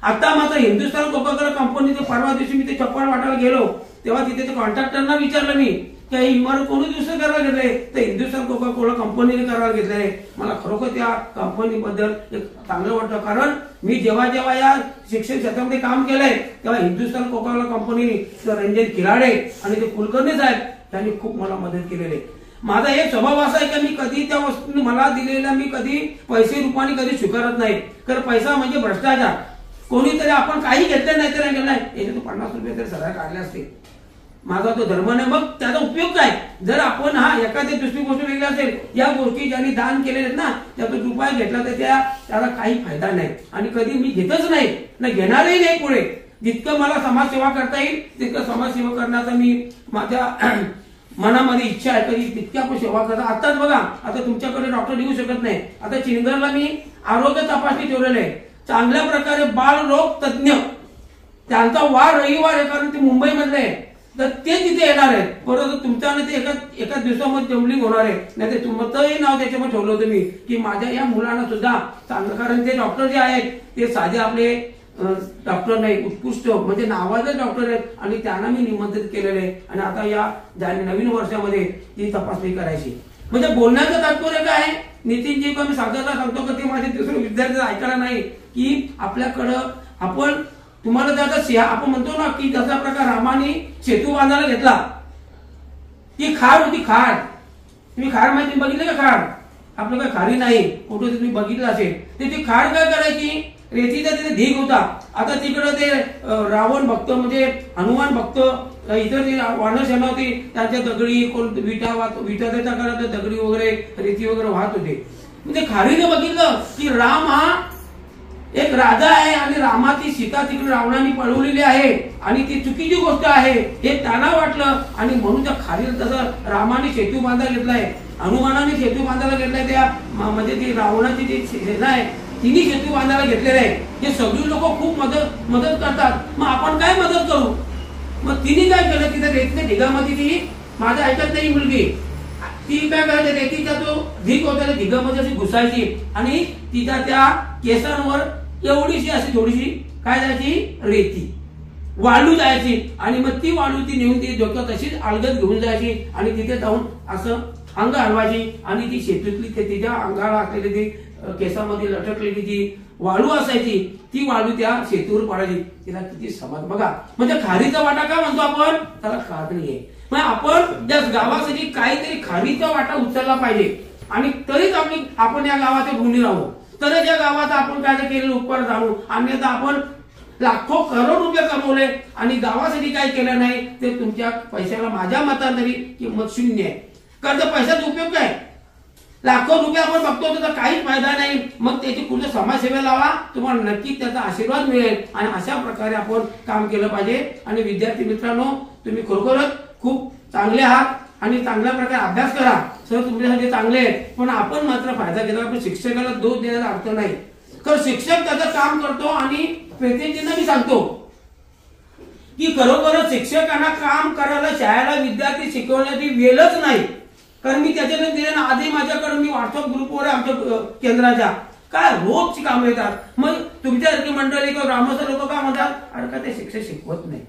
आता मात्र हिंदुस्थान कोका कोला कंपनीचे परवा दिवशी मी ते चप्पल वाटायला गेलो तेव्हा तिथे कॉन्ट्रॅक्टरना विचारलं मी की ही इमारत कोणी दुसरं करायला घेतलंय, तर हिंदुस्थान कोका कोला कंपनीने करायला घेतलंय. मला खरोखर त्या कंपनीबद्दल एक चांगलं वाटतं, कारण मी जेव्हा या शिक्षण क्षेत्रामध्ये काम केलंय तेव्हा हिंदुस्थान कोका कोला कंपनीने रंजन खिलाडे आणि ते कुलकर्णी साहेब त्यांनी खूप मला मदत केलेली आहे. माझा एक स्वभाव असा आहे की मी कधी त्या वस्तूने मला दिलेल्या मी कधी पैसे रूपाने कधी स्वीकारत नाही, कारण पैसा म्हणजे भ्रष्टाचार. कोणीतरी आपण काही घेतलं नाही तर नाही याचे तो 50 रुपये तरी सगळ्या काढले असते. माझा तो धर्म नाही. मग त्याचा उपयोग काय? जर आपण एखादी दुसरी गोष्ट वेगळी असेल, या गोष्टी ज्यांनी दान केलेले आहेत ना त्यातून रुपया घेतला तर त्याला काही फायदा नाही आणि कधी मी घेतच नाही ना घेणारही नाही पुढे. जितकं मला समाजसेवा करता येईल तितकं समाजसेवा करण्याचा मी माझ्या मनामध्ये इच्छा आहे, कधी तितक्या आपण सेवा करता. आताच बघा, आता तुमच्याकडे डॉक्टर येऊ शकत नाही, आता चिंगरला मी आरोग्य तपासणी ठेवलेलं आहे. चांगल्या प्रकारे बालरोग तज्ञ त्यांचा वार रविवार आहे, कारण ते मुंबईमधले आहे, तर ते तिथे येणार आहेत. परंतु तुमच्याने ते एका दिवसामध्ये जमलिंग होणार आहे. नाही ते तुमचंही नाव त्याच्यामध्ये ठेवलं होतं मी की माझ्या या मुलांना सुद्धा चांगलं, कारण ते डॉक्टर जे आहेत ते साधे आपले डॉक्टर नाही, उत्कृष्ट म्हणजे नावाचे डॉक्टर आहेत आणि त्यांना मी निमंत्रित केलेले आहे. आणि आता या नवीन वर्षामध्ये ती तपासणी करायची. म्हणजे बोलण्याचं तात्पर्य काय आहे, नितीनजी मी सागरला सांगतो की ते माझे दुसरे विद्यार्थी ऐकायला नाही की आपल्याकडं आपण तुम्हाला त्याचा आपण म्हणतो ना की जसा प्रकार रामाने सेतू बांधायला घेतला, ती खार होती, खार. तुम्ही खार माहिती बघितली का? खार आपलं काय खारी नाही, कुठे तुम्ही बघितलं असेल. तर ती खार काय करायची, रेतीचा तिथे ढीग होता. आता तिकडं ते रावण भक्त म्हणजे हनुमान भक्त इतर जी वानरसेना होती त्यांच्या दगडी विटा देता करत दगडी वगैरे रेती वगैरे वाहत होते. म्हणजे खारीने बघितलं की राम हा एक राजा आहे आणि रामाची सीता तिकडे रावणाने पळवलेली आहे आणि ती चुकीची गोष्ट आहे हे त्यांना वाटलं. आणि म्हणून त्या खारीला तसं रामाने सेतू बांधायला घेतलाय, हनुमानाने सेतू बांधायला घेतलाय. त्या म्हणजे ती रावणाची जी सेना आहे तिने सेतू बांधायला घेतलेले आहे. हे सगळी लोक खूप मदत करतात. मग आपण काय मदत करू? मग तिने काय केलं, तिथे रेतीच्या ढिगामध्ये ती माझ्या ऐकत नाही मुलगी, ती काय करायची, रेतीचा तो ढीग होता त्या ढिगामध्ये अशी घुसायची आणि तिच्या त्या केसांवर एवढीशी अशी थोडीशी काय जायची, रेती वाळू जायची. आणि मग ती वाळू ती नेऊन ती डोक्यात तशीच अलगद घेऊन जायची आणि तिथे जाऊन असं अंग हलवायची आणि ती शेतीतली तिच्या अंगाला असलेली ती केसामध्ये लटकलेली ती वाळू असायची ती वाळू त्या शेतीवर पडायची, तिला किती समाज बघा. म्हणजे खारीचा वाटा का म्हणतो आपण, त्याला खात नाहीये. मग आपण त्या गावासाठी काहीतरी खारीचा वाटा उचलला पाहिजे आणि तरीच आपण या गावाचे ऋणी राहू, तरच या गावाचा आपण काय केलेलं उपकार जाणू. अन्यथा आपण लाखो करोड रुपये कमवले आणि गावासाठी काय केलं नाही, ते तुमच्या पैशाला माझ्या मतांतरी किंमत शून्य आहे. कारण त्या पैशाचा उपयोग काय, लाखो रुपये आपण बघतो त्याचा काहीच फायदा नाही. मग त्याची कुठे समाजसेवा लावा, तुम्हाला नक्कीच त्याचा आशीर्वाद मिळेल. आणि अशा प्रकारे आपण काम केलं पाहिजे. आणि विद्यार्थी मित्रांनो, तुम्ही खरोखरच खूप चांगले आहात आणि चांगल्या प्रकारे अभ्यास करा. सर तुमच्यासाठी चांगले आहेत, पण आपण मात्र फायदा घेतला. आपण शिक्षकाला दोष देण्याचा अर्थ नाही, कारण शिक्षक त्याचं काम करतो. आणि पेटेंजींना मी सांगतो की खरोखरच शिक्षकांना काम करायला शाळेला विद्यार्थी शिकवण्याची वेळच नाही. कारण मी त्याच्याने दिले ना, आधी माझ्याकडे मी व्हॉट्सअप ग्रुपवर आमच्या केंद्राच्या काय रोजची कामं येतात. मग तुमच्यासारखी मंडळी किंवा ग्रामस्थ लोक काय म्हणतात, अरे का ते शिक्षक शिकवत नाही,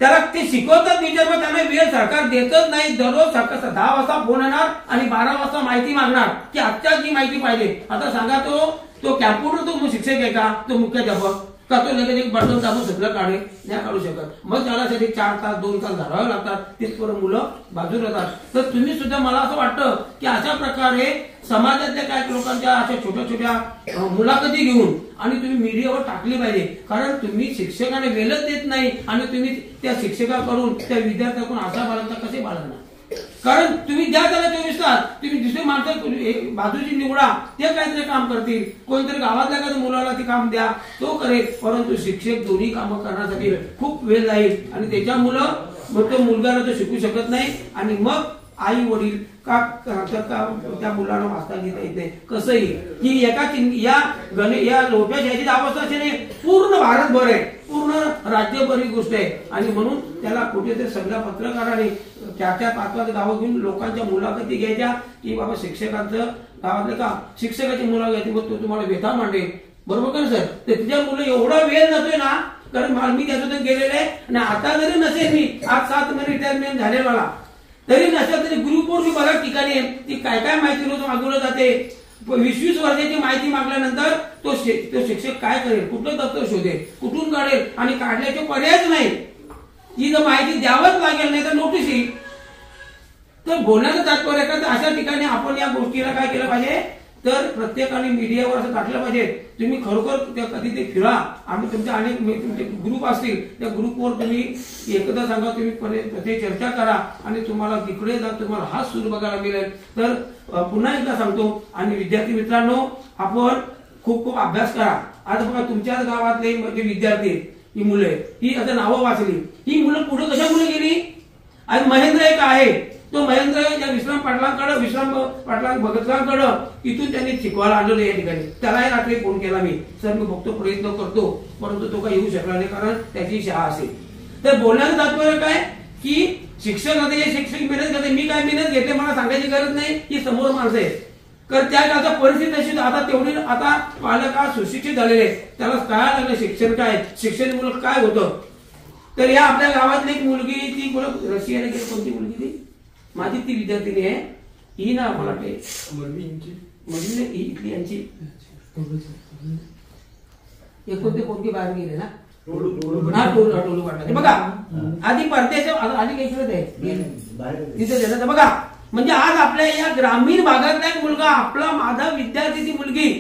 त्याला ते शिकवतात विचार, मग त्यांना वेळ सरकार देतच नाही. दररोज सकाळ 10 वाजता फोन येणार आणि 12 वाजता माहिती मागणार की आजच्या जी माहिती पाहिजे. आता सांगा तो कॅम्प्युटर तो शिक्षक आहे का, तो मुख्याध्यापक का, तो लगेच एक बटन दाबून सगळं नाही काढू शकत. मग त्याला 4 तास 2 तास घालावे लागतात, तिथपर्यंत मुलं बाजूला जातात. तर तुम्ही सुद्धा, मला असं वाटतं की अशा प्रकारे समाजातल्या काही लोकांच्या अशा छोट्या छोट्या मुलाखती घेऊन आणि तुम्ही मीडियावर टाकली पाहिजे. कारण तुम्ही शिक्षकाने वेळच देत नाही आणि तुम्ही त्या शिक्षकाकडून त्या विद्यार्थ्याकडून असा बाळगता कसे बाळगणार. कारण तुम्ही द्या त्याला 24 तास, तुम्ही दुसरे माणसं बाजूची निवडा, ते काहीतरी काम करतील. कोणतरी गावातल्या एखाद्या मुलाला ते काम द्या, तो करेल. परंतु शिक्षक दोन्ही कामं करण्यासाठी खूप वेळ जाईल आणि त्याच्यामुळं मग तो मुलगाला तो शिकू शकत नाही. आणि मग आई वडील का त्या मुलांना वाचता घेता येत नाही. कसंही की या लोप्या शाळेची अवस्था अशी नाही, पूर्ण भारतभर आहे, पूर्ण राज्यभर ही गोष्ट आहे. आणि म्हणून त्याला कुठेतरी सगळ्या पत्रकारांनी 4-5 गावं घेऊन लोकांच्या मुलाखती घ्यायच्या की बाबा शिक्षकांचं गावातलं का शिक्षकाची मुलं घ्यायची, मग तो तुम्हाला व्यथा मांडेल. बरोबर का सर. तर तिच्या मुलं एवढा वेळ जातोय ना, कारण मी त्याच्यातून गेलेले आहे. आणि आता जरी नसेल, मी आज 7 महिने रिटायरमेंट झाले मला, तरी नसेल तरी ग्रुपवर मी बऱ्याच ठिकाणी आहे ती काय काय माहिती रोज मागवलं जाते. 20-20 वर्षाची माहिती मागल्यानंतर तो शिक्षक काय करेल, कुठलं दप्तर शोधेल, कुठून काढेल, आणि काढल्याचे पर्यायच नाही. ही जर माहिती द्यावंच लागेल, नाही तर नोटीस येईल. तर बोलण्याचं तात्पर्य का, अशा ठिकाणी आपण या गोष्टीला काय केलं पाहिजे, तर प्रत्येकाने मीडियावर असं टाकलं पाहिजे. तुम्ही खरोखर त्या कधी ते फिरा, आम्ही तुमच्या अनेक तुमचे ग्रुप असतील, त्या ग्रुपवर तुम्ही एकदा सांगा, तुम्ही ते चर्चा करा आणि तुम्हाला तिकडे जा, तुम्हाला हाच सूर बघायला मिळेल. तर पुन्हा एकदा सांगतो. आणि विद्यार्थी मित्रांनो, आपण खूप खूप अभ्यास करा. आज बघा तुमच्याच गावातले म्हणजे विद्यार्थी, ही मुलं, ही आता नावं वाचली, ही मुलं पुढे कशामुळे गेली. आज महेंद्र एक आहे, तो महेंद्र या विश्राम पाटलां भगतरांकडं इथून त्यांनी शिकवायला आणलं या ठिकाणी. त्यालाही रात्री फोन केला मी, सर मी बघतो, प्रयत्न करतो, परंतु तो काही येऊ शकला नाही, कारण त्याची शाळा असेल. तर बोलण्याचं तात्पर्य काय की शिक्षक आता हे शिक्षक मेहनत करते, मी काय मेहनत घेते मला सांगायची गरज नाही, ही समोर माणसं आहे. कारण त्या काळाचा परिस्थिती अशी, आता तेवढी आता पालक सुशिक्षित झालेले, त्याला काय लागलं शिक्षण काय, शिक्षण मुलं काय होतं. तर या आपल्या गावातली एक मुलगी, ती रशियाला गेली, कोणती मुलगी ती माझी ती विद्यार्थिनी आहे, ही ना मला वाटते इथली यांची कोणते कोणते बाहेर गेले ना, टोलू पाडला बघा. आधी परदेश आधी काही तिथे देण्याचं बघा. म्हणजे आज आपल्या या ग्रामीण भागातला एक मुलगा, आपला माझा विद्यार्थी, ती मुलगी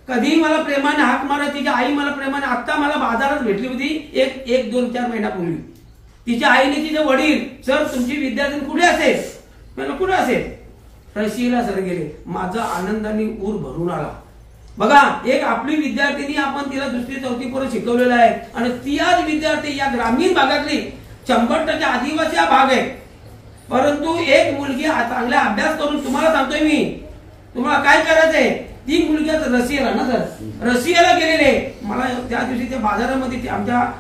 कधी मला प्रेमाने हाक मारा, तिची आई मला प्रेमाने, आता मला बाजारात भेटली होती 1-2-4 महिन्यापूर्वी. तिच्या आईने तिचे वडील, सर तुमची विद्यार्थी कुठे असेल, मला कुठे असेल, रशियाला सर गेले. माझा आनंदाने ऊर भरून आला. बघा, एक आपली विद्यार्थिनी, आपण तिला 2री-4थी पर्यंत शिकवलेलं आहे आणि ती आज विद्यार्थी या ग्रामीण भागातली 100% आदिवासी हा भाग आहे. परंतु एक मुलगी चांगला अभ्यास करून, तुम्हाला सांगतोय मी, तुम्हाला काय करायचंय, ती मुलगी रशियाला ना सर, रशियाला गेलेले. मला त्या दिवशी त्या बाजारामध्ये, आमच्या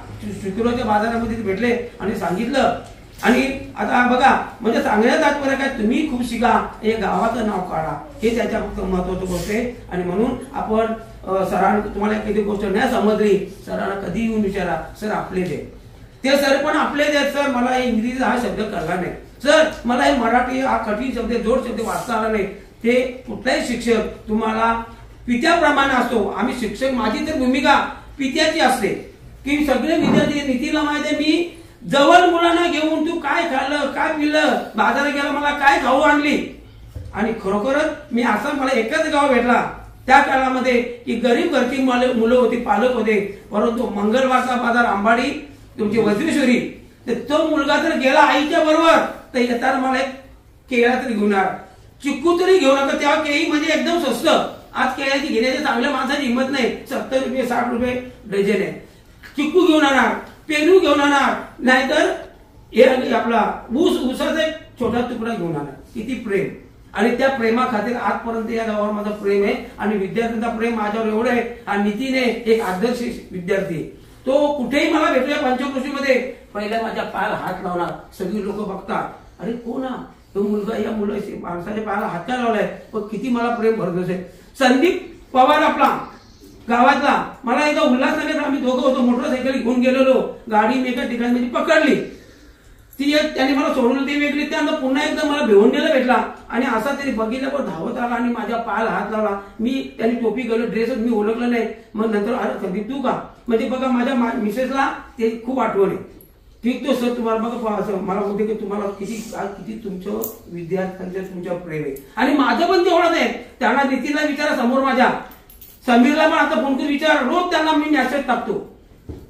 शुक्रवारच्या बाजारामध्ये भेटले आणि सांगितलं. आणि आता बघा, म्हणजे सांगण्याचं तात्पर्य काय, तुम्ही खूप शिका, हे गावाचं नाव काढा, हे त्याच्या फक्त महत्वाचं गोष्ट आहे. आणि म्हणून आपण सरांना, तुम्हाला एखादी गोष्ट नाही समजली, सरांना कधी येऊन विचारा, सर आपलेच आहे. ते सर पण आपलेच आहेत, सर मला इंग्रजी हा शब्द कळला नाही, सर मला हे मराठी हा कठीण शब्द, जोड शब्द वाचता आला नाही. ते कुठलाही शिक्षक तुम्हाला पित्याप्रमाणे असतो. आम्ही शिक्षक, माझी तर भूमिका पित्याची असते की सगळे विद्यार्थी, नितीला माहिती आहे मी जवळ मुलांना घेऊन तू काय खाल्लं, काय पिलं, बाजारात गेला मला काय खाऊ आणली. आणि खरोखरच मी असा मला एकच गाव भेटला त्या काळामध्ये की गरीब घरची मुलं होती, पालक होते, परंतु मंगळवारचा बाजार आंबाडी तुमची वज्रेश्वरी, तर तो मुलगा जर गेला आईच्या बरोबर तर येताना मला एक केळा तरी घेऊन येणार, चिक्कू तरी घेऊ नका. तेव्हा केळी म्हणजे एकदम स्वस्त. आज केळ्याची घेण्याची चांगल्या माणसाची हिंमत नाही. 70 रुपये 60 रुपये डझन आहे. चिक्कू घेऊन येणार, पेरू घेऊन येणार, नाहीतर हे आपला ऊसाचा एक छोटा तुकडा घेऊन येणार. किती प्रेम. आणि त्या प्रेमा खातीर आजपर्यंत या गावावर माझं प्रेम आहे आणि विद्यार्थ्यांचा प्रेम माझ्यावर एवढं आहे. आणि नितीने एक आदर्श विद्यार्थी, तो कुठेही मला भेटूया पंचकृषीमध्ये पहिल्या माझ्या पायाला हात लावणार. सगळी लोक बघतात, अरे कोण हा तो मुलगा, या माणसाच्या पायाला हात काय लावलाय, पण किती मला प्रेम भरत असेल. संदीप पवार आपला गावातला, मला एकदा उल्हासनगर आम्ही दोघं होतो, मोटरसायकल घेऊन गेलेलो, गाडी मी एका ठिकाणी पकडली, ती एक त्याने मला सोडून ती वेगळी. त्यानंतर पुन्हा एकदा मला भिवंडीला भेटला आणि असा तरी बघितल्यावर धावत आला आणि माझ्या पायाला हात लावला. मी त्याने टोपी घालून ड्रेसच मी ओळखलं नाही. मग नंतर अरे संदीप तू का, म्हणजे बघा माझ्या मिसेसला ते खूप आठवण आहे. ठीक तो सर तुम्हाला बघा असं मला बोलते की तुम्हाला किती तुमचं विद्यार्थ्यांचं तुमच्यावर प्रेम आहे. आणि माझं पण तेवढंच आहे. त्यांना नितीनला विचारा, समोर माझ्या समीरला पण आता फोन करून विचार, रोज त्यांना मी मेसेज टाकतो.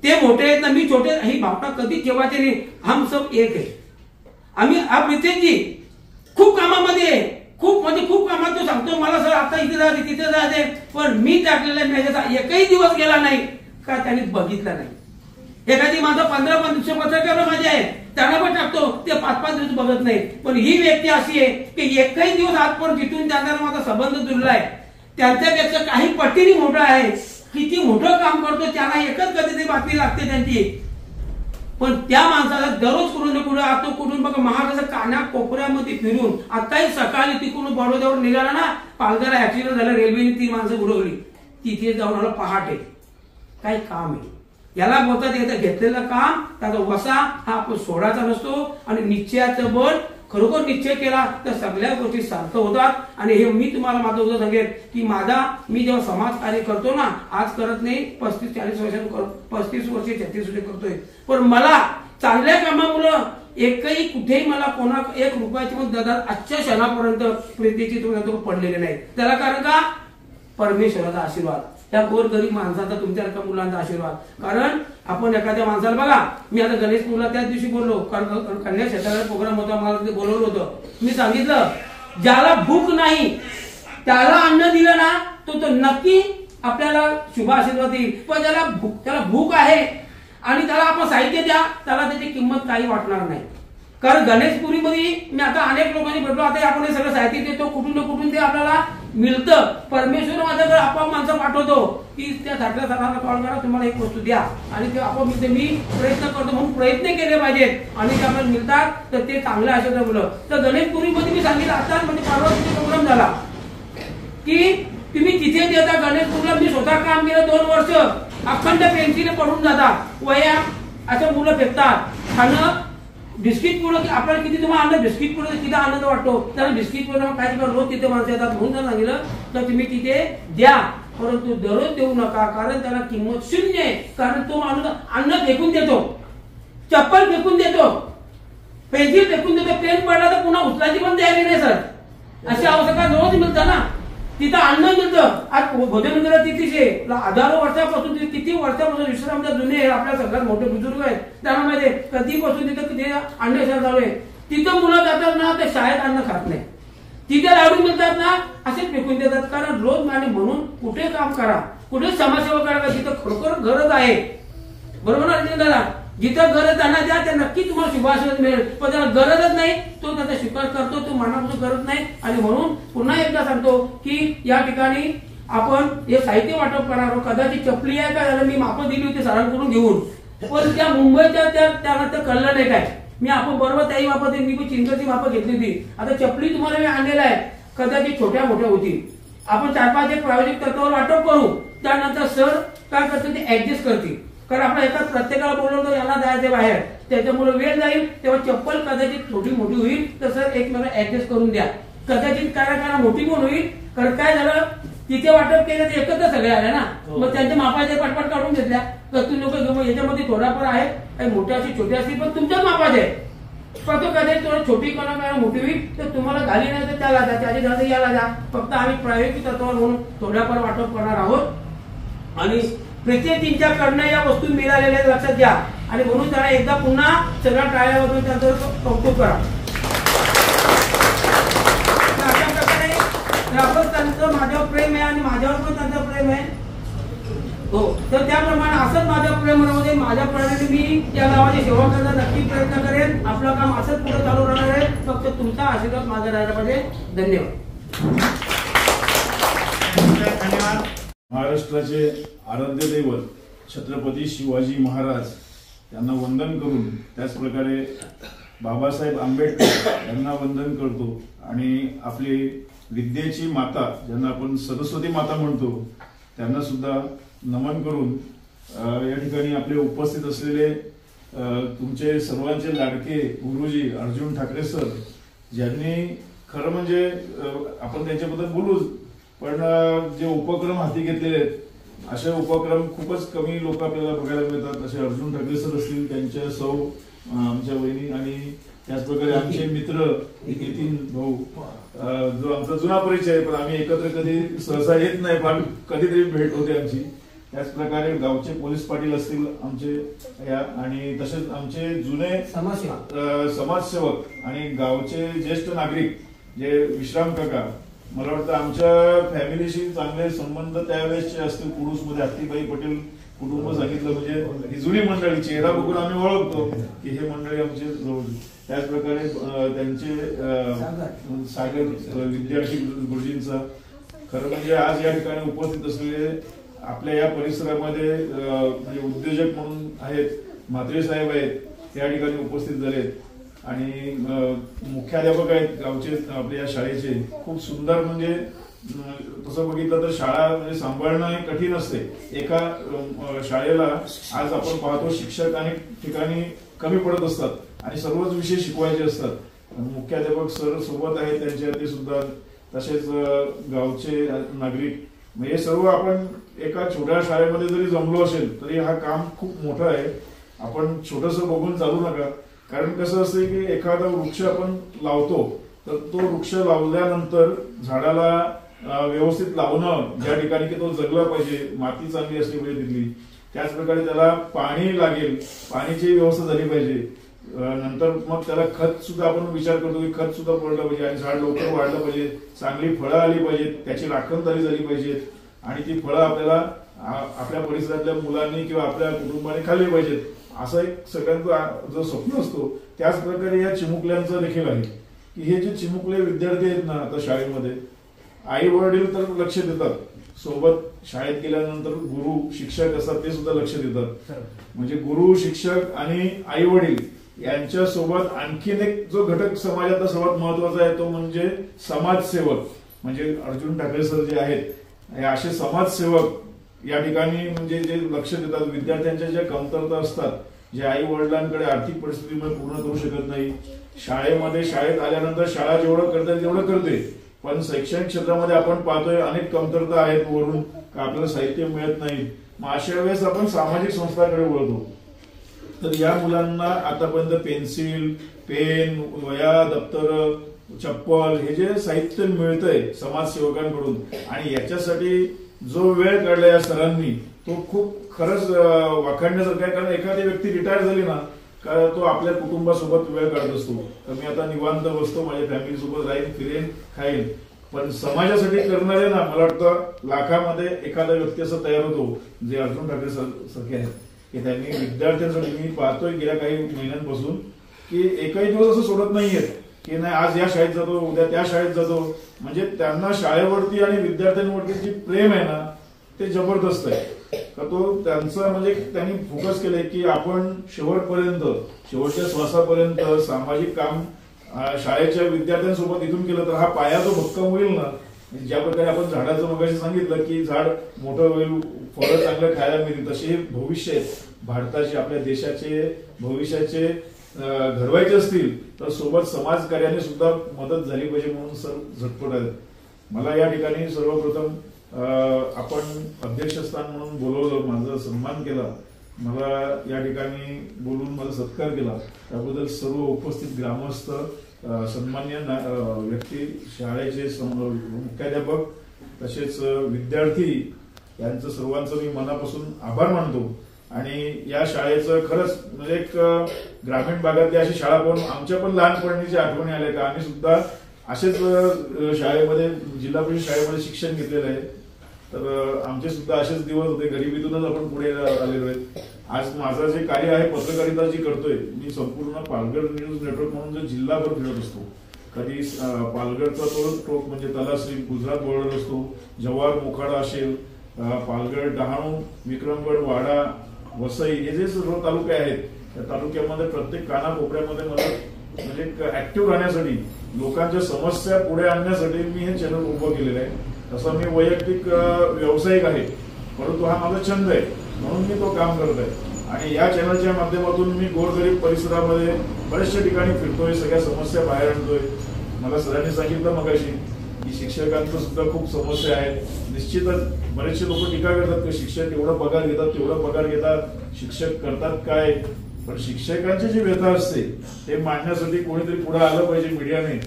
ते मोठे आहेत ना मी छोटे, ही भावना कधी ठेवायची नाही. हम सब एक आहे. आम्ही नितीनजी खूप कामामध्ये आहे, खूप म्हणजे खूप कामात. तो सांगतो मला सर आता इथे जाते तिथे जाते, पण मी टाकलेल्या मेसेजचा एकही दिवस गेला नाही का त्यांनी बघितला नाही. एखादी माझा 15-15 दिवस पत्रकार माझे आहे, त्यांना पण टाकतो, ते 5-5 दिवस बघत नाही. पण ही व्यक्ती अशी आहे की एकही दिवस आजपर्यंत जिथून त्यांना माझा संबंध जुळला आहे, त्यांच्यापेक्षा काही पटीने मोठा आहे. किती मोठं काम करतो, त्यांना एकच कधी बातमी लागते त्यांची. पण त्या माणसाला दररोज कुठून कुठे आता कुठून बघा महाराष्ट्र कान्या कोपऱ्यामध्ये फिरून, आताही सकाळी तिकडून बडोद्यावर निघाला ना, पालघरला ऍक्सिडेंट झाला, रेल्वेने 3 माणसं उडवली, तिथे जाऊन आला पहाटे. काय काम आहे याला बोलतात, येतं घेतलेलं काम त्याचा वसा हा आपण सोडायचा नसतो. आणि निश्चयाचं बळ, खरोखर निश्चय केला तर सगळ्या गोष्टी सार्थ होतात. आणि हे मी तुम्हाला माझं उद्या सांगेन की मी जेव्हा समाज कार्य करतो ना, आज करत नाही, 35-40 वर्षांनी 35 वर्ष 36 वर्ष करतोय, पण मला चांगल्या कामामुळं एकही कुठेही मला कोणा 1 रुपयाची पण ददा आजच्या क्षणापर्यंत प्रीतीची तुम्ही पडलेले नाही. त्याला कारण का, परमेश्वराचा आशीर्वाद, त्या गोरगरीब माणसाचा, तुमच्या मुलांचा आशीर्वाद. कारण आपण एखाद्या माणसाला बघा, मी आता गणेश मुला त्याच दिवशी बोललो, कारण कन्या क्षेत्राचा प्रोग्राम होता, मला तिथे बोलवलं होतं. मी सांगितलं ज्याला भूक नाही त्याला अन्न दिलं ना तो नक्की आपल्याला शुभ आशीर्वाद देईल. पण त्याला भूक आहे आणि त्याला आपण साहित्य द्या, त्याला त्याची किंमत काही वाटणार नाही. कारण गणेशपुरीमध्ये मी आता अनेक लोकांनी भेटलो, आता आपण हे सगळं साहित्य देतो, कुठून ना कुठून ते आपल्याला मिळतं. परमेश्वर माझ्याकडे आपोआप माणसं पाठवतो की त्या धाकल्या सरांना कॉल करा, तुम्हाला एक वस्तू द्या, आणि ते आपोआप मिळते. मी प्रयत्न करतो, म्हणून प्रयत्न केले पाहिजेत आणि ते आपल्याला मिळतात, तर ते चांगलं असेल मुलं. तर गणेशपुरीमध्ये मी सांगितलं आता, म्हणजे परवा प्रोग्राम झाला की तुम्ही तिथे देता गणेशपुरीला. मी स्वतः काम केलं 2 वर्ष, अखंड पेन्सिल पडून जातात, वया असं मुलं फेकतात. खाणं बिस्किट पुढं आपल्याला किती तुम्हाला आणलं, बिस्किट पुढे किती आनंद वाटतो, त्याला बिस्किट पुढे काय रोज तिथे माणसं येतात. म्हणून सांगितलं तर तुम्ही तिथे द्या, परंतु दररोज देऊ नका, कारण त्याला किंमत 0 आहे. कारण तो माणूस अन्न फेकून देतो, चप्पल फेकून देतो, पेन्सिल फेकून देतो, पेन पडला तर पुन्हा उचलायची पण तयारी नाही सर. अशी आवश्यकता रोज मिळतं ना, तिथं अन्न मिळतं. आज भोजन मिळत तिथेच आहे. हजारो वर्षापासून, किती वर्षापासून विश्रामच्या जुने आपल्या सगळ्यात मोठे बुजुर्ग आहेत, त्यांना माहिती आहे कधीपासून तिथं किती अन्न चालू आहे. तिथं मुलं जातात ना, ते शाळेत अन्न खात नाही, तिथे लाडू मिळतात ना असे फेकून देतात. कारण रोज आणि म्हणून कुठे काम करा, कुठे समाजसेवा करा, जिथं खरोखर गरज आहे. बरोबर ना दादा, जिथं गरज त्यांना द्या, ते नक्की तुम्हाला शुभाशीर्वाद मिळेल. पण त्याला गरजच नाही, तो त्याचा स्वीकार करतो, तो मनापासून करत नाही. आणि म्हणून पुन्हा एकदा सांगतो की या ठिकाणी आपण हे साहित्य वाटप करणार आहोत. कदाचित चपली आहे काय झालं, मी मापं दिली होती सरांकडून घेऊन, पण त्या मुंबईच्या त्यांना ते कळलं नाही काय. मी आपण बरोबर त्याही मापं दिली, मी पण चिंताची मापं घेतली होती. आता चपली तुम्हाला मी आणलेला आहे, कदाचित छोट्या मोठ्या होती. आपण 4-5 एक प्रायोगिक तत्वावर वाटप करू, त्यानंतर सर काय करतील ते ऍडजस्ट करतील. कारण आपण एकाच प्रत्येकाला बोलवतो याला जायचं बाहेर, त्याच्यामुळे वेळ जाईल, तेव्हा चप्पल कदाचित छोटी मोठी होईल, तर सर एकमेकांना ऍडजस्ट करून द्या. कदाचित काय मोठी पण होईल. कारण काय झालं, तिथे वाटप केलं तर एकत्र सगळे आले ना, मग त्यांच्या मापाचे पटपट काढून घेतल्या. तर तुम्ही लोक याच्यामध्ये थोडाफार आहे, काही मोठे असतील छोटे असतील, पण तुमच्याच मापाचे आहे. पण तो कधी थोडं छोटी कोणा मोठी होईल तर तुम्हाला झाली नाही तर त्याला जा, त्याची झाली याला जा. फक्त आम्ही प्रायोगिक तत्वावर म्हणून थोड्याफार वाटप करणार आहोत. आणि प्रीतीजींच्या कडनं या वस्तू मिळालेल्या लक्षात घ्या. आणि म्हणून त्यांना एकदा पुन्हा सगळ्या टाळ्यावरून त्यांचं कौतुक करा. अशा प्रकारे ग्रामस्थांचं माझ्यावर प्रेम आहे आणि माझ्यावर पण त्यांचं प्रेम आहे. हो, तर त्याप्रमाणे असंच माझ्या प्रेमामध्ये माझ्या प्रमाणे मी या गावाची सेवा करण्याचा नक्की प्रयत्न करेन. आपलं काम असंच पुढे चालू राहणार आहे. फक्त तुमचा आशीर्वाद माझा राहायला पाहिजे. धन्यवाद. धन्यवाद. महाराष्ट्राचे आराध्य दैवत छत्रपती शिवाजी महाराज यांना वंदन करून, त्याचप्रकारे बाबासाहेब आंबेडकर यांना वंदन करतो आणि आपली विद्येची माता ज्यांना आपण सरस्वती माता म्हणतो त्यांना सुद्धा नमन करून या ठिकाणी आपले उपस्थित असलेले तुमचे सर्वांचे लाडके गुरुजी अर्जुन ठाकरे सर, ज्यांनी खरं म्हणजे आपण त्यांच्याबद्दल बोलूच, पण जे उपक्रम हाती घेतलेले आहेत असे उपक्रम खूपच कमी लोक आपल्याला बघायला मिळतात. असे अर्जुन ठाकरे सर असतील, त्यांच्या सौ आमच्या वहिनी आणि त्याचप्रकारे आमचे मित्र नितीन भाऊ, जो आमचा जुना परिचय आहे, पण आम्ही एकत्र कधी सहसा येत नाही, पण कधीतरी भेट होते आमची. त्याचप्रकारे गावचे पोलीस पाटील असतील आमचे या, आणि तसेच आमचे जुने समाजसेवक आणि गावचे ज्येष्ठ नागरिक जे विश्राम काका, मला वाटतं आमच्या फॅमिलीशी चांगले संबंध त्यावेळेसचे असतील. कुडूसमध्ये हत्तीबाई पटेल कुटुंब सांगितलं म्हणजे ही जुनी मंडळी, चेहरा बघून आम्ही ओळखतो की हे मंडळी आमचे जवळ. त्याचप्रकारे त्यांचे सागर विद्यार्थी गुरुजींचा, खरं म्हणजे आज या ठिकाणी उपस्थित असलेले आपल्या या परिसरामध्ये म्हणजे उद्योजक म्हणून आहेत म्हात्रे साहेब आहेत, त्या ठिकाणी उपस्थित झालेत. आणि मुख्याध्यापक आहेत गावचे आपल्या या शाळेचे. खूप सुंदर, म्हणजे तसं बघितलं तर शाळा म्हणजे सांभाळणं हे कठीण असते. एका शाळेला आज आपण पाहतो शिक्षक अनेक ठिकाणी कमी पडत असतात आणि सर्वच विषय शिकवायचे असतात. मुख्याध्यापक सर सोबत आहेत त्यांच्या, ते सुद्धा तसेच गावचे नागरिक, हे सर्व आपण एका छोट्या शाळेमध्ये जरी जमलो असेल तरी हा काम खूप मोठं आहे. आपण छोटस बघून चालू नका, कारण कसं असतं की एखादा वृक्ष आपण लावतो तर तो वृक्ष लावल्यानंतर झाडाला व्यवस्थित लावणं, ज्या ठिकाणी की तो जगला पाहिजे, माती चांगली असली पाहिजे तिथली, त्याच प्रकारे त्याला पाणी लागेल, पाण्याची व्यवस्था झाली पाहिजे. नंतर मग त्याला खत सुद्धा आपण विचार करतो की खत सुद्धा पडलं पाहिजे आणि झाड लवकर वाढलं पाहिजे, चांगली फळं आली पाहिजेत, त्याची राखणदारी झाली पाहिजे आणि ती फळं आपल्याला आपल्या परिसरातल्या मुलांनी किंवा आपल्या कुटुंबाने खाल्ली पाहिजेत, असं एक सगळ्यांचं जो स्वप्न असतो. त्याच प्रकारे या चिमुकल्यांचं देखील आहे की हे जे चिमुकले विद्यार्थी आहेत ना आता शाळेमध्ये, आई वडील तर लक्ष देतात, सोबत शाळेत गेल्यानंतर गुरु शिक्षक असतात ते सुद्धा लक्ष देतात. म्हणजे गुरु शिक्षक आणि आई वडील यांच्या सोबत आणखीन एक जो घटक समाजाचा सर्वात महत्वाचा आहे तो म्हणजे समाजसेवक. म्हणजे अर्जुन ठाकरे सर जे आहेत हे असे समाजसेवक या ठिकाणी म्हणजे जे लक्ष देतात, विद्यार्थ्यांच्या ज्या कमतरता असतात, जे आई वडिलांकडे आर्थिक परिस्थितीमुळे पूर्ण करू शकत नाही, शाळेत आल्यानंतर शाळा जेवढं करते तेवढं करते, पण शैक्षणिक क्षेत्रामध्ये आपण पाहतोय अनेक कमतरता आहेत वरून, का आपल्याला साहित्य मिळत नाही. मग अशा वेळेस आपण सामाजिक संस्थांकडे वळतो. तर या मुलांना आतापर्यंत पेन्सिल, पेन, वह्या, दप्तर, चप्पल हे जे साहित्य मिळतंय समाजसेवकांकडून, आणि याच्यासाठी जो वेळ काढला या सरांनी तो खूप खरंच वाखाणण्यासारखा आहे. कारण एखादी व्यक्ती रिटायर झाली ना का तो आपल्या कुटुंबासोबत वेळ काढत असतो. तर मी आता निवांत बसतो, माझ्या फॅमिली सोबत राहीन, फिरेन, खाईन, पण समाजासाठी करणारे ना मला वाटतं लाखामध्ये एखादा व्यक्ती असं तयार होतो जे अर्जुन ठाकरे सारखे आहेत की त्यांनी विद्यार्थ्यांसाठी, मी पाहतोय गेल्या काही महिन्यांपासून की एकही दिवस असं सोडत नाहीयेत की नाही आज या शाळेत जातो, उद्या त्या शाळेत जातो. म्हणजे त्यांना शाळेवरती आणि विद्यार्थ्यांवरती जे प्रेम आहे ना ते जबरदस्त आहे. का तो त्यांचं म्हणजे त्यांनी फोकस केलंय की आपण शेवटपर्यंत, शेवटच्या श्वासापर्यंत सामाजिक काम शाळेच्या विद्यार्थ्यांसोबत इथून केलं तर हा पाया जो भक्कम होईल ना. ज्या प्रकारे आपण झाडाचं मगाशी सांगितलं की झाड मोठं होईल, फळं चांगलं खायला मिळतील, तसे हे भविष्य आहे भारताचे, आपल्या देशाचे भविष्याचे घडवायचे असतील तर सोबत समाजकार्याने सुद्धा मदत झाली पाहिजे म्हणून सर झटपट आहेत. मला या ठिकाणी सर्वप्रथम आपण अध्यक्षस्थान म्हणून बोलवलं, माझा सन्मान केला, मला या ठिकाणी बोलून माझा सत्कार केला, त्याबद्दल सर्व उपस्थित ग्रामस्थ, सन्मान्य व्यक्ती, शाळेचे मुख्याध्यापक तसेच विद्यार्थी यांचं सर्वांचं मी मनापासून आभार मानतो. आणि या शाळेचं खरंच म्हणजे एक ग्रामीण भागातली अशी शाळा पाहून आमच्या पण लहानपणीची आठवणी आल्या का आम्ही सुद्धा असेच शाळेमध्ये, जिल्हा परिषद शाळेमध्ये शिक्षण घेतलेलं आहे. तर आमचे सुद्धा असेच दिवस होते, गरिबीतूनच आपण पुढे आलेलो आहे. आज माझं जे कार्य आहे पत्रकारिता जी करतोय, मी संपूर्ण पालघर न्यूज नेटवर्क म्हणून जो जिल्हाभर फिरत असतो. कधी पालघरचा तो टोक म्हणजे तलासरी गुजरात बॉर्डर असतो, जव्हार मोखाडा असेल, पालघर, डहाणू, विक्रमगड, वाडा, वसई, हे जे सर्व तालुके आहेत त्या तालुक्यामध्ये प्रत्येक कानाकोपऱ्यामध्ये मला म्हणजे ऍक्टिव्ह राहण्यासाठी, लोकांच्या समस्या पुढे आणण्यासाठी मी हे चॅनल उभं केलेलं आहे. तसं मी वैयक्तिक व्यावसायिक आहे, परंतु हा माझा छंद आहे म्हणून मी तो काम करत आहे. आणि या चॅनलच्या माध्यमातून मी गोरगरीब परिसरामध्ये बऱ्याचशा ठिकाणी फिरतोय, सगळ्या समस्या बाहेर आणतोय. मला सरांनी सांगितलं मगाशी की शिक्षकांचं सुद्धा खूप समस्या आहेत. निश्चितच बरेचसे लोक टीका करतात की शिक्षक एवढा पगार घेतात, तेवढा पगार घेतात, शिक्षक करतात काय. पण शिक्षकांची जी व्यथा असते ते मांडण्यासाठी कोणीतरी पुढे आलं पाहिजे मीडियाने.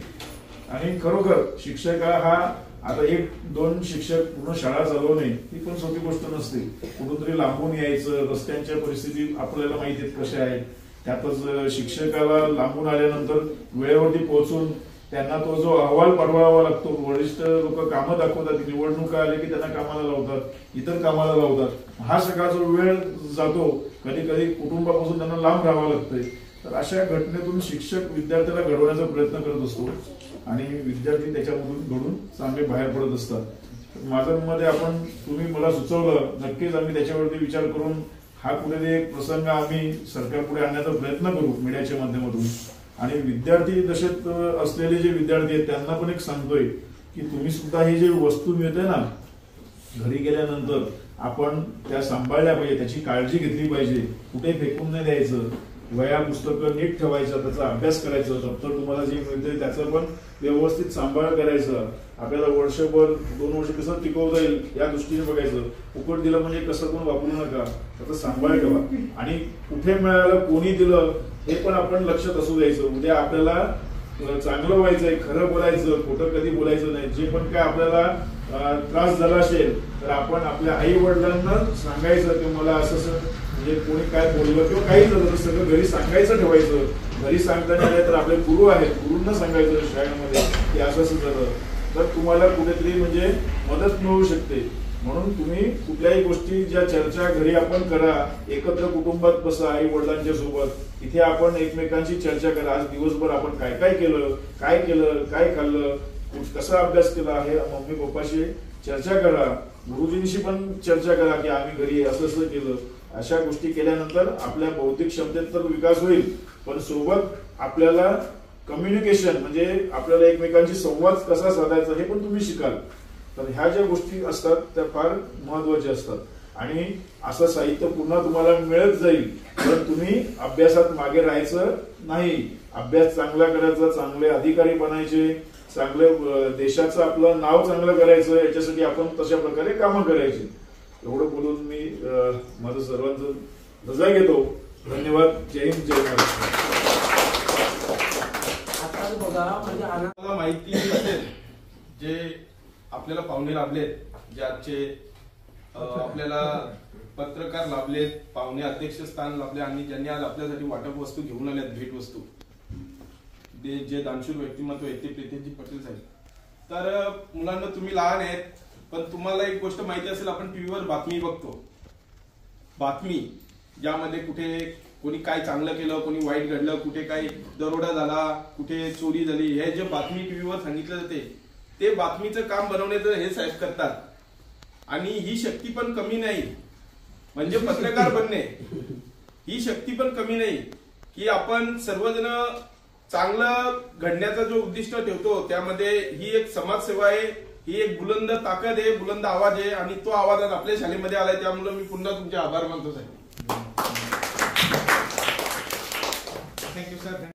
आणि खरोखर शिक्षक हा आता 1-2 शिक्षक पूर्ण शाळा चालवणे ही पण सोपी गोष्ट नसते. कुठूनतरी लांबून यायचं, रस्त्यांच्या परिस्थिती आपल्याला माहिती आहेत कशा आहेत. त्यातच शिक्षकाला लांबून आल्यानंतर वेळेवरती पोहोचून त्यांना तो जो अहवाल पाठवावा लागतो. वरिष्ठ लोक कामं दाखवतात, निवडणुका आले की त्यांना कामाला लावतात, इतर कामाला लावतात. हा सगळा जो वेळ जातो, कधी कधी कुटुंबापासून त्यांना लांब राहावं लागतंय. तर अशा घटनेतून शिक्षक विद्यार्थ्याला घडवण्याचा प्रयत्न करत असतो आणि विद्यार्थी त्याच्यामधून घडून चांगले बाहेर पडत असतात. माझ्या मध्ये आपण तुम्ही मला सुचवलं, नक्कीच आम्ही त्याच्यावरती विचार करून हा कुठेतरी एक प्रसंग आम्ही सरकार पुढे आणण्याचा प्रयत्न करू मीडियाच्या माध्यमातून. आणि विद्यार्थी दशेत असलेले जे विद्यार्थी आहेत त्यांना पण एक सांगतोय की तुम्ही सुद्धा ही जी वस्तू मिळते ना, घरी गेल्यानंतर आपण त्या सांभाळल्या पाहिजे, त्याची काळजी घेतली पाहिजे, कुठे फेकून नाही द्यायचं. वह्या पुस्तकं नीट ठेवायचं, त्याचा अभ्यास करायचं, दप्तर तुम्हाला जे मिळते त्याचं पण व्यवस्थित सांभाळ करायचं. आपल्याला वर्षभर 2 वर्ष कसं टिकवता येईल या दृष्टीने बघायचं. फुकट दिलं म्हणजे कसं पण वापरू नका, त्याचा सांभाळ ठेवा. आणि कुठे मिळालं, कोणी दिलं हे पण आपण लक्षात असू द्यायचं. उद्या आपल्याला चांगलं व्हायचंय, खरं बोलायचं, खोटं कधी बोलायचं नाही. जे पण काय आपल्याला त्रास झाला असेल तर आपण आपल्या आई वडिलांना सांगायचं की मला असं म्हणजे कोणी काय बोललं किंवा काही झालं सगळं घरी सांगायचं ठेवायचं. घरी सांगता नाही तर आपले गुरु आहेत, गुरूंना सांगायचं शाळेमध्ये की असं असं झालं तर तुम्हाला कुठेतरी म्हणजे मदत मिळू शकते. म्हणून तुम्ही कुठल्याही गोष्टी ज्या चर्चा घरी आपण करा, एकत्र कुटुंबात बसा आई वडिलांच्या सोबत, इथे आपण एकमेकांची चर्चा करा. आज दिवसभर आपण काय काय केलं, काय खाल्लं, कसा अभ्यास केला हे मम्मी पप्पाशी चर्चा करा. गुरुजींशी पण चर्चा करा की आम्ही घरी असं असं केलं. अशा गोष्टी केल्यानंतर आपल्या बौद्धिक क्षमतेत तर विकास होईल, पण सोबत आपल्याला कम्युनिकेशन म्हणजे आपल्याला एकमेकांशी संवाद कसा साधायचा हे पण तुम्ही शिकाल. तर ह्या ज्या गोष्टी असतात त्या फार महत्वाच्या असतात. आणि असं साहित्य पुन्हा तुम्हाला मिळत जाईल, तर तुम्ही अभ्यासात मागे राहायचं नाही. अभ्यास चांगला करायचा, चांगले अधिकारी बनायचे, चांगले देशाचं आपलं नाव चांगलं करायचं, याच्यासाठी आपण तशा प्रकारे कामं करायची. एवढं बोलून मी माझं सर्वांचं रजा घेतो. धन्यवाद. जय हिंद, जय महाराष्ट्र. मला माहिती असेल जे आपल्याला पाहुणे लाभलेत, जे आजचे आपल्याला पत्रकार लाभलेत, पाहुणे अध्यक्षस्थान लाभले आणि ज्यांनी आज आपल्यासाठी वाटप वस्तू घेऊन आल्यात, भेट वस्तू, जे दानशूर व्यक्तिमत्व आहेत ते प्रीतेशजी पटेल साहेब. तर मुलांना तुम्ही लहान आहेत, पण तुम्हाला एक गोष्ट माहिती असेल, आपण टीव्हीवर बातमी बघतो, बातमी ज्यामध्ये कुठे कोणी काय चांगलं केलं, कोणी वाईट घडलं, कुठे काय दरोडा झाला, कुठे चोरी झाली, हे जे बातमी टीव्हीवर सांगितलं जाते ते बातमीचं काम बनवण्याचं हे साहेब करतात. आणि ही शक्ती पण कमी नाही, म्हणजे पत्रकार बनणे ही शक्ती पण कमी नाही की आपण सर्वजण चांगलं घडण्याचा जो उद्दिष्ट ठेवतो त्यामध्ये ही एक समाजसेवा आहे, ही एक बुलंद ताकद आहे, बुलंद आवाज आहे. आणि तो आवाज आज आपल्या शाळेमध्ये आलाय, त्यामुळे मी पुन्हा तुमचे आभार मानतो साहेब. Thank you sir.